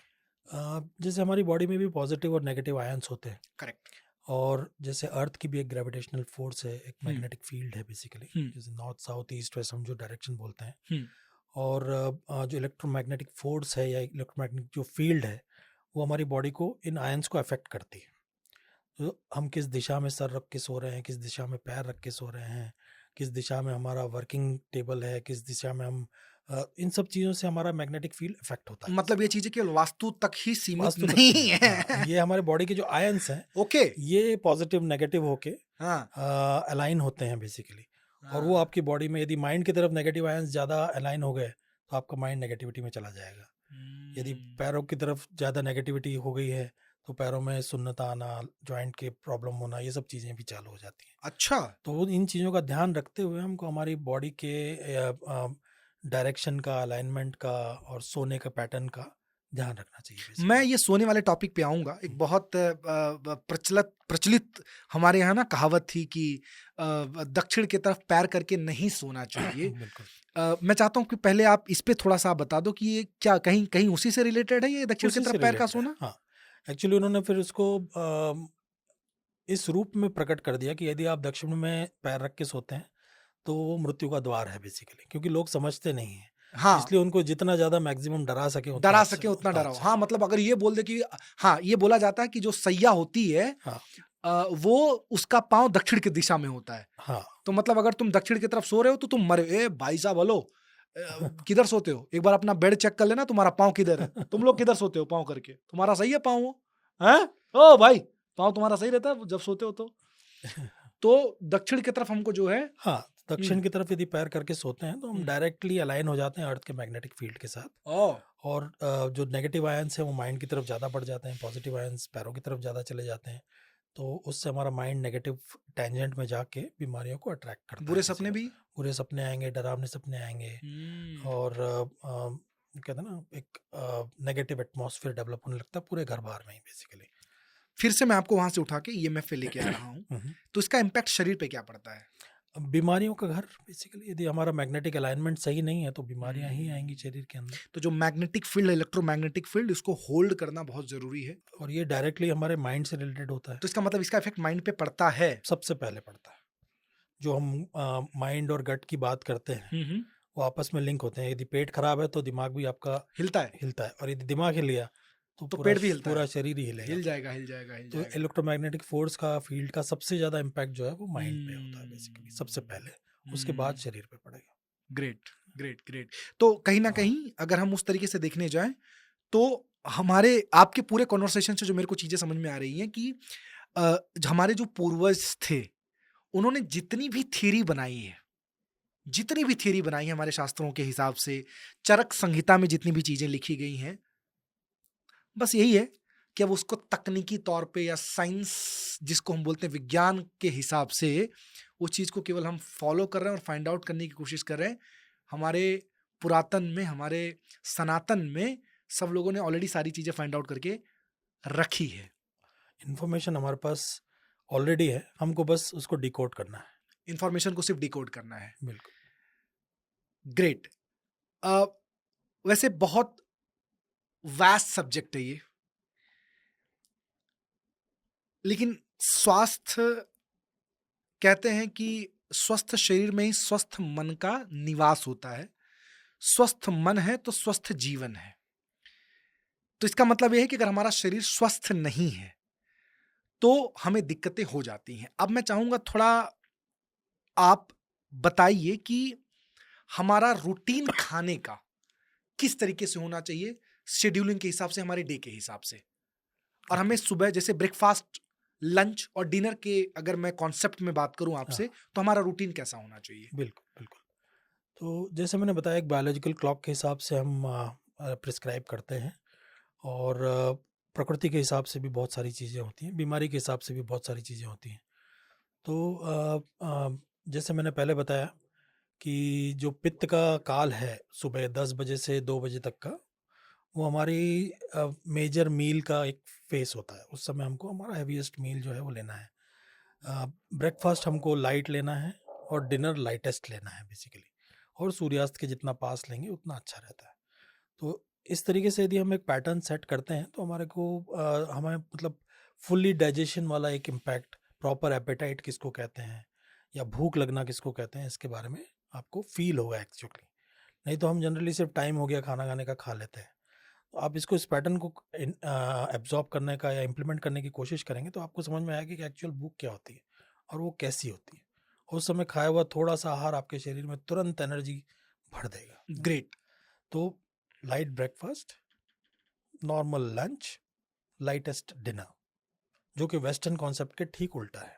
जैसे हमारी बॉडी में भी पॉजिटिव और नेगेटिव आयंस होते हैं, करेक्ट। और जैसे अर्थ की भी एक ग्रेविटेशनल फोर्स है, एक हम्म। मैग्नेटिक फील्ड है बेसिकली, हम्म। जैसे नॉर्थ साउथ ईस्ट वेस्ट हम जो डायरेक्शन बोलते हैं, हम्म। और जो इलेक्ट्रोमैग्नेटिक फोर्स है या इलेक्ट्रोमैग्नेटिक जो फील्ड है वो हमारी बॉडी को इन आयंस को अफेक्ट करती है। तो हम किस दिशा में सर रख के सो रहे हैं, किस दिशा में पैर रख के सो रहे हैं, किस दिशा में हमारा वर्किंग टेबल है, किस दिशा में हम इन सब चीज़ों से हमारा मैग्नेटिक फील्ड इफेक्ट होता है। मतलब ये चीजें केवल वास्तु तक ही सीमित वास्तु तक नहीं नहीं, है। हाँ, ये हमारे बॉडी के जो आयंस हैं ओके। ये पॉजिटिव नेगेटिव होके हाँ। अलाइन होते हैं बेसिकली, और वो आपकी बॉडी में यदि माइंड की तरफ नेगेटिव आयंस ज़्यादा अलाइन हो गए तो आपका माइंड नेगेटिविटी में चला जाएगा। यदि पैरों की तरफ ज़्यादा नेगेटिविटी हो गई है तो पैरों में सुन्नता आना, जॉइंट के प्रॉब्लम होना, ये सब चीज़ें भी चालू हो जाती हैं। अच्छा। तो इन चीज़ों का ध्यान रखते हुए हमको हमारी बॉडी के डायरेक्शन का, अलाइनमेंट का और सोने का पैटर्न का ध्यान रखना चाहिए basically। मैं ये सोने वाले टॉपिक पे आऊंगा। एक बहुत प्रचलित हमारे यहाँ ना कहावत थी कि दक्षिण की तरफ पैर करके नहीं सोना चाहिए। बिल्कुल। मैं चाहता हूँ कि पहले आप इस पे थोड़ा सा बता दो कि ये क्या कहीं कहीं उसी से रिलेटेड है, ये दक्षिण की उसी से तरफ पैर का related है। सोना? हाँ, एक्चुअली उन्होंने फिर उसको इस रूप में प्रकट कर दिया कि यदि आप दक्षिण में पैर रख के सोते हैं तो वो मृत्यु का द्वार है बेसिकली, क्योंकि लोग समझते नहीं है। हाँ, इसलिए उनको जितना ज्यादा मैक्सिमम डरा सके डरा सके उतना डराओ। अच्छा। हाँ, मतलब अगर ये बोल दे कि हाँ, ये बोला जाता है कि जो सैया होती है हाँ, वो उसका पाँव दक्षिण की दिशा में होता है। हाँ, तो मतलब अगर तुम दक्षिण की तरफ सो रहे हो तो तुम मरे। ए भाई साहब हेलो, किधर सोते हो? एक बार अपना बेड चेक कर लेना, तुम्हारा पाँव किधर है? तुम लोग किधर सोते हो पाँव करके? तुम्हारा सही है पाँव वो? हैं? ओ भाई, पाँव तुम्हारा सही रहता है जब सोते हो तो? तो दक्षिण की तरफ हमको जो है, हाँ, दक्षिण की तरफ यदि पैर करके सोते हैं तो हम डायरेक्टली अलाइन हो जाते हैं अर्थ के मैग्नेटिक फील्ड के साथ, और जो नेगेटिव आयंस है वो माइंड की तरफ ज़्यादा बढ़ जाते हैं, पॉजिटिव आयंस पैरों की तरफ ज़्यादा चले जाते हैं। तो उससे हमारा माइंड नेगेटिव टेंजेंट में जाके बीमारियों को अट्रैक्ट करता है। बुरे सपने भी? बुरे सपने आएंगे, डरावने सपने आएंगे, और कहते हैं ना एक नेगेटिव एटमॉस्फेयर डेवलप होने लगता है पूरे घर बार में ही बेसिकली। फिर से मैं आपको वहां से उठा के ईएमएफ पे लेके आ रहा हूँ। तो इसका इम्पैक्ट शरीर पे क्या पड़ता है? बीमारियों का घर बेसिकली, यदि हमारा मैग्नेटिक अलाइनमेंट सही नहीं है तो बीमारियां ही आएंगी शरीर के अंदर। तो जो मैग्नेटिक फील्ड, इलेक्ट्रोमैग्नेटिक फील्ड, इसको होल्ड करना बहुत जरूरी है, और ये डायरेक्टली हमारे माइंड से रिलेटेड होता है। तो इसका मतलब इसका इफेक्ट माइंड पे पड़ता है? सबसे पहले पड़ता है। जो हम माइंड और गट की बात करते हैं वो आपस में लिंक होते हैं। यदि पेट खराब है तो दिमाग भी आपका हिलता है, और यदि दिमाग हिल गया तो पेट भी हिलता है, पूरा शरीर ही हिलेगा। हिल जाएगा, हिल जाएगा। तो इलेक्ट्रोमैग्नेटिक फोर्स का, फील्ड का सबसे ज्यादा इम्पैक्ट जो है वो माइंड पे होता है बेसिकली, सबसे पहले, उसके बाद शरीर पे पड़ेगा। Great, great, great. तो कहीं ना कहीं अगर हम उस तरीके से देखने जाएं तो हमारे आपके पूरे कॉन्वर्सेशन से जो मेरे को चीजें समझ में आ रही हैं कि हमारे जो पूर्वज थे उन्होंने जितनी भी थ्योरी बनाई है, हमारे शास्त्रों के हिसाब से, चरक संहिता में जितनी भी चीजें लिखी गई हैं, बस यही है कि अब उसको तकनीकी तौर पे या साइंस जिसको हम बोलते हैं विज्ञान के हिसाब से उस चीज को केवल हम फॉलो कर रहे हैं और फाइंड आउट करने की कोशिश कर रहे हैं। हमारे पुरातन में, हमारे सनातन में सब लोगों ने ऑलरेडी सारी चीजें फाइंड आउट करके रखी है। इंफॉर्मेशन हमारे पास ऑलरेडी है, हमको बस उसको डिकोड करना है। इंफॉर्मेशन को सिर्फ डिकोड करना है। बिल्कुल। ग्रेट। वैसे बहुत वास्ट सब्जेक्ट है ये, लेकिन स्वास्थ्य, कहते हैं कि स्वस्थ शरीर में ही स्वस्थ मन का निवास होता है। स्वस्थ मन है तो स्वस्थ जीवन है। तो इसका मतलब यह है कि अगर हमारा शरीर स्वस्थ नहीं है तो हमें दिक्कतें हो जाती हैं। अब मैं चाहूंगा थोड़ा आप बताइए कि हमारा रूटीन खाने का किस तरीके से होना चाहिए, शेड्यूलिंग के हिसाब से, हमारे डे के हिसाब से, और हमें सुबह जैसे ब्रेकफास्ट, लंच और डिनर के अगर मैं कॉन्सेप्ट में बात करूं आपसे, तो हमारा रूटीन कैसा होना चाहिए? बिल्कुल बिल्कुल। तो जैसे मैंने बताया, एक बायोलॉजिकल क्लॉक के हिसाब से हम प्रिस्क्राइब करते हैं, और प्रकृति के हिसाब से भी बहुत सारी चीज़ें होती हैं, बीमारी के हिसाब से भी बहुत सारी चीज़ें होती हैं। तो जैसे मैंने पहले बताया कि जो पित्त का काल है सुबह 10 बजे से 2 बजे तक का, वो हमारी मेजर मील का एक फेस होता है। उस समय हमको हमारा हैवीएस्ट मील जो है वो लेना है। ब्रेकफास्ट हमको लाइट लेना है और डिनर लाइटेस्ट लेना है बेसिकली, और सूर्यास्त के जितना पास लेंगे उतना अच्छा रहता है। तो इस तरीके से यदि हम एक पैटर्न सेट करते हैं तो हमारे को हमें मतलब फुल्ली डाइजेशन वाला एक इम्पैक्ट, प्रॉपर एपेटाइट किसको कहते हैं या भूख लगना किसको कहते हैं, इसके बारे में आपको फील होगा एक्चुअली। नहीं तो हम जनरली सिर्फ टाइम हो गया खाना खाने का खा लेते हैं। तो आप इसको, इस पैटर्न को एब्जॉर्ब करने का या इम्प्लीमेंट करने की कोशिश करेंगे तो आपको समझ में आएगा कि एक्चुअल भूख क्या होती है और वो कैसी होती है। उस समय खाया हुआ थोड़ा सा आहार आपके शरीर में तुरंत एनर्जी भर देगा। ग्रेट। तो light breakfast, normal lunch, lightest dinner, जो कि वेस्टर्न कॉन्सेप्ट के ठीक उल्टा है।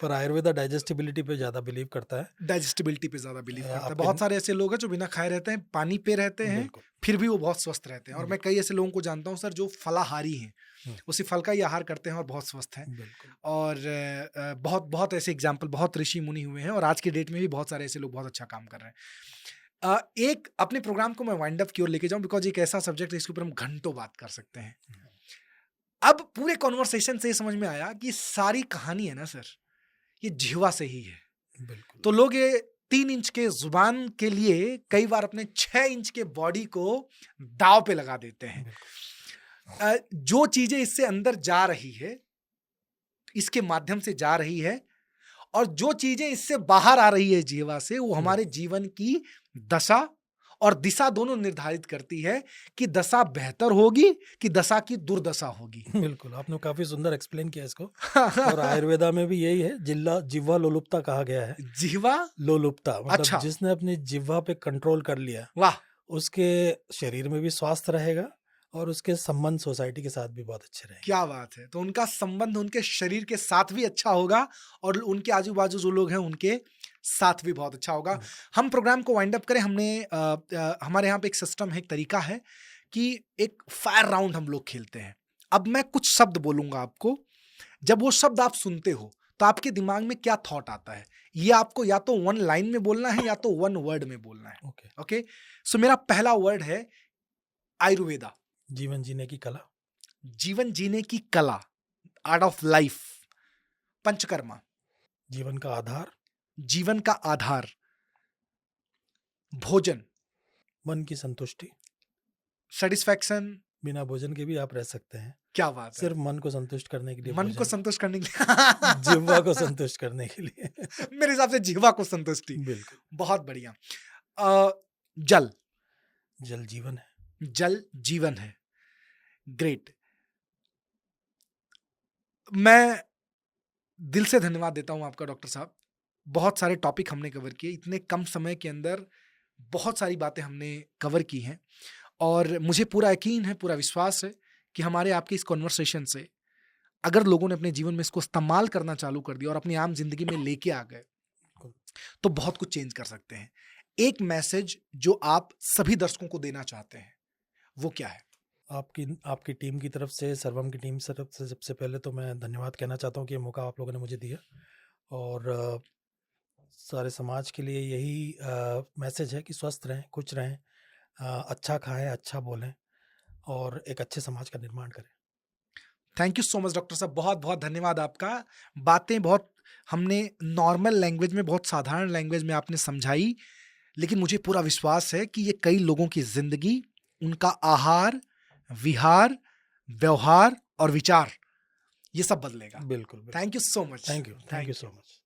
पर आयुर्वेदा डाइजेस्टिबिलिटी पे ज़्यादा बिलीव करता है। डाइजेस्टिबिलिटी पे ज्यादा बिलीव करता है। आपके- बहुत सारे ऐसे लोग हैं जो बिना खाए रहते हैं, पानी पे रहते हैं, बिल्कुल। फिर भी वो बहुत स्वस्थ रहते हैं। और मैं कई ऐसे लोगों को जानता हूँ सर जो फलाहारी हैं, वो सिर्फ फल का ही आहार करते हैं और बहुत स्वस्थ हैं। बिल्कुल। और बहुत बहुत ऐसे एग्जाम्पल, बहुत ऋषि मुनि हुए हैं और आज की डेट में भी बहुत सारे ऐसे लोग बहुत अच्छा काम कर रहे हैं। एक अपने प्रोग्राम को मैं वाइंड अप की ओर लेके जाऊं, बिकॉज एक ऐसा सब्जेक्ट है इसके ऊपर हम घंटों बात कर सकते हैं। अब पूरे कॉन्वर्सेशन से ये समझ में आया कि सारी कहानी है ना सर, ये जिह्वा से ही है। बिल्कुल। तो लोग ये 3 इंच के जुबान के लिए कई बार अपने 6 इंच के बॉडी को दाव पे लगा देते हैं। जो चीजें इससे अंदर जा रही है, इसके माध्यम से जा रही है, और जो चीजें इससे बाहर आ रही है जिह्वा से, वो हमारे जीवन की दशा और दिशा दोनों निर्धारित करती है कि दशा बेहतर होगी कि दशा की दुर्दशा होगी। बिल्कुल, आपने काफी सुंदर एक्सप्लेन किया इसको। और आयुर्वेदा में भी यही है, जिह्वा लोलुप्ता कहा गया है। जिह्वा लोलुप्ता मतलब अच्छा। जिसने अपनी जिह्वा पे कंट्रोल कर लिया, वाह, उसके शरीर में भी स्वास्थ्य रहेगा और उसके संबंध सोसाइटी के साथ भी बहुत अच्छे रहेंगे। क्या बात है। तो उनका संबंध उनके शरीर के साथ भी अच्छा होगा और उनके आजू बाजू जो लोग हैं उनके साथ भी बहुत अच्छा होगा। हम प्रोग्राम को वाइंड अप करें। हमने हमारे यहाँ पे एक सिस्टम है, एक तरीका है कि एक फायर राउंड हम लोग खेलते हैं। अब मैं कुछ शब्द बोलूंगा आपको, जब वो शब्द आप सुनते हो तो आपके दिमाग में क्या थॉट आता है, ये आपको या तो 1 लाइन में बोलना है या तो 1 वर्ड में बोलना है। ओके। ओके, सो मेरा पहला वर्ड है आयुर्वेदा। जीवन जीने की कला। जीवन जीने की कला, आर्ट ऑफ लाइफ। पंचकर्मा, जीवन का आधार। जीवन का आधार। भोजन, मन की संतुष्टि। सेटिस्फैक्शन। बिना भोजन के भी आप रह सकते हैं। क्या बात है। सिर्फ मन को संतुष्ट करने के लिए मन को भोजन, संतुष्ट करने के लिए जिह्वा को संतुष्ट करने के लिए। मेरे हिसाब से जिह्वा को संतुष्टि। बिल्कुल। बहुत बढ़िया। जल, जल जीवन है। जल जीवन है। ग्रेट। मैं दिल से धन्यवाद देता हूं आपका डॉक्टर साहब। बहुत सारे टॉपिक हमने कवर किए, इतने कम समय के अंदर बहुत सारी बातें हमने कवर की हैं और मुझे पूरा यकीन है, पूरा विश्वास है कि हमारे आपके इस कॉन्वर्सेशन से अगर लोगों ने अपने जीवन में इसको इस्तेमाल करना चालू कर दिया और अपनी आम जिंदगी में लेके आ गए तो बहुत कुछ चेंज कर सकते हैं। एक मैसेज जो आप सभी दर्शकों को देना चाहते हैं वो क्या है? आपकी टीम की तरफ से, सर्वम की टीम से सबसे पहले तो मैं धन्यवाद कहना चाहता हूँ कि ये मौका आप लोगों ने मुझे दिया। और सारे समाज के लिए यही मैसेज है कि स्वस्थ रहें, खुश रहें, अच्छा खाएं, अच्छा बोलें और एक अच्छे समाज का निर्माण करें। Thank you so much doctor साहब, बहुत बहुत धन्यवाद आपका। बातें बहुत हमने नॉर्मल लैंग्वेज में, बहुत साधारण लैंग्वेज में आपने समझाई, लेकिन मुझे पूरा विश्वास है कि ये कई लोगों की जिंदगी, उनका आहार, विहार, व्यवहार और विचार, ये सब बदलेगा। बिल्कुल। Thank you so much. Thank you so much.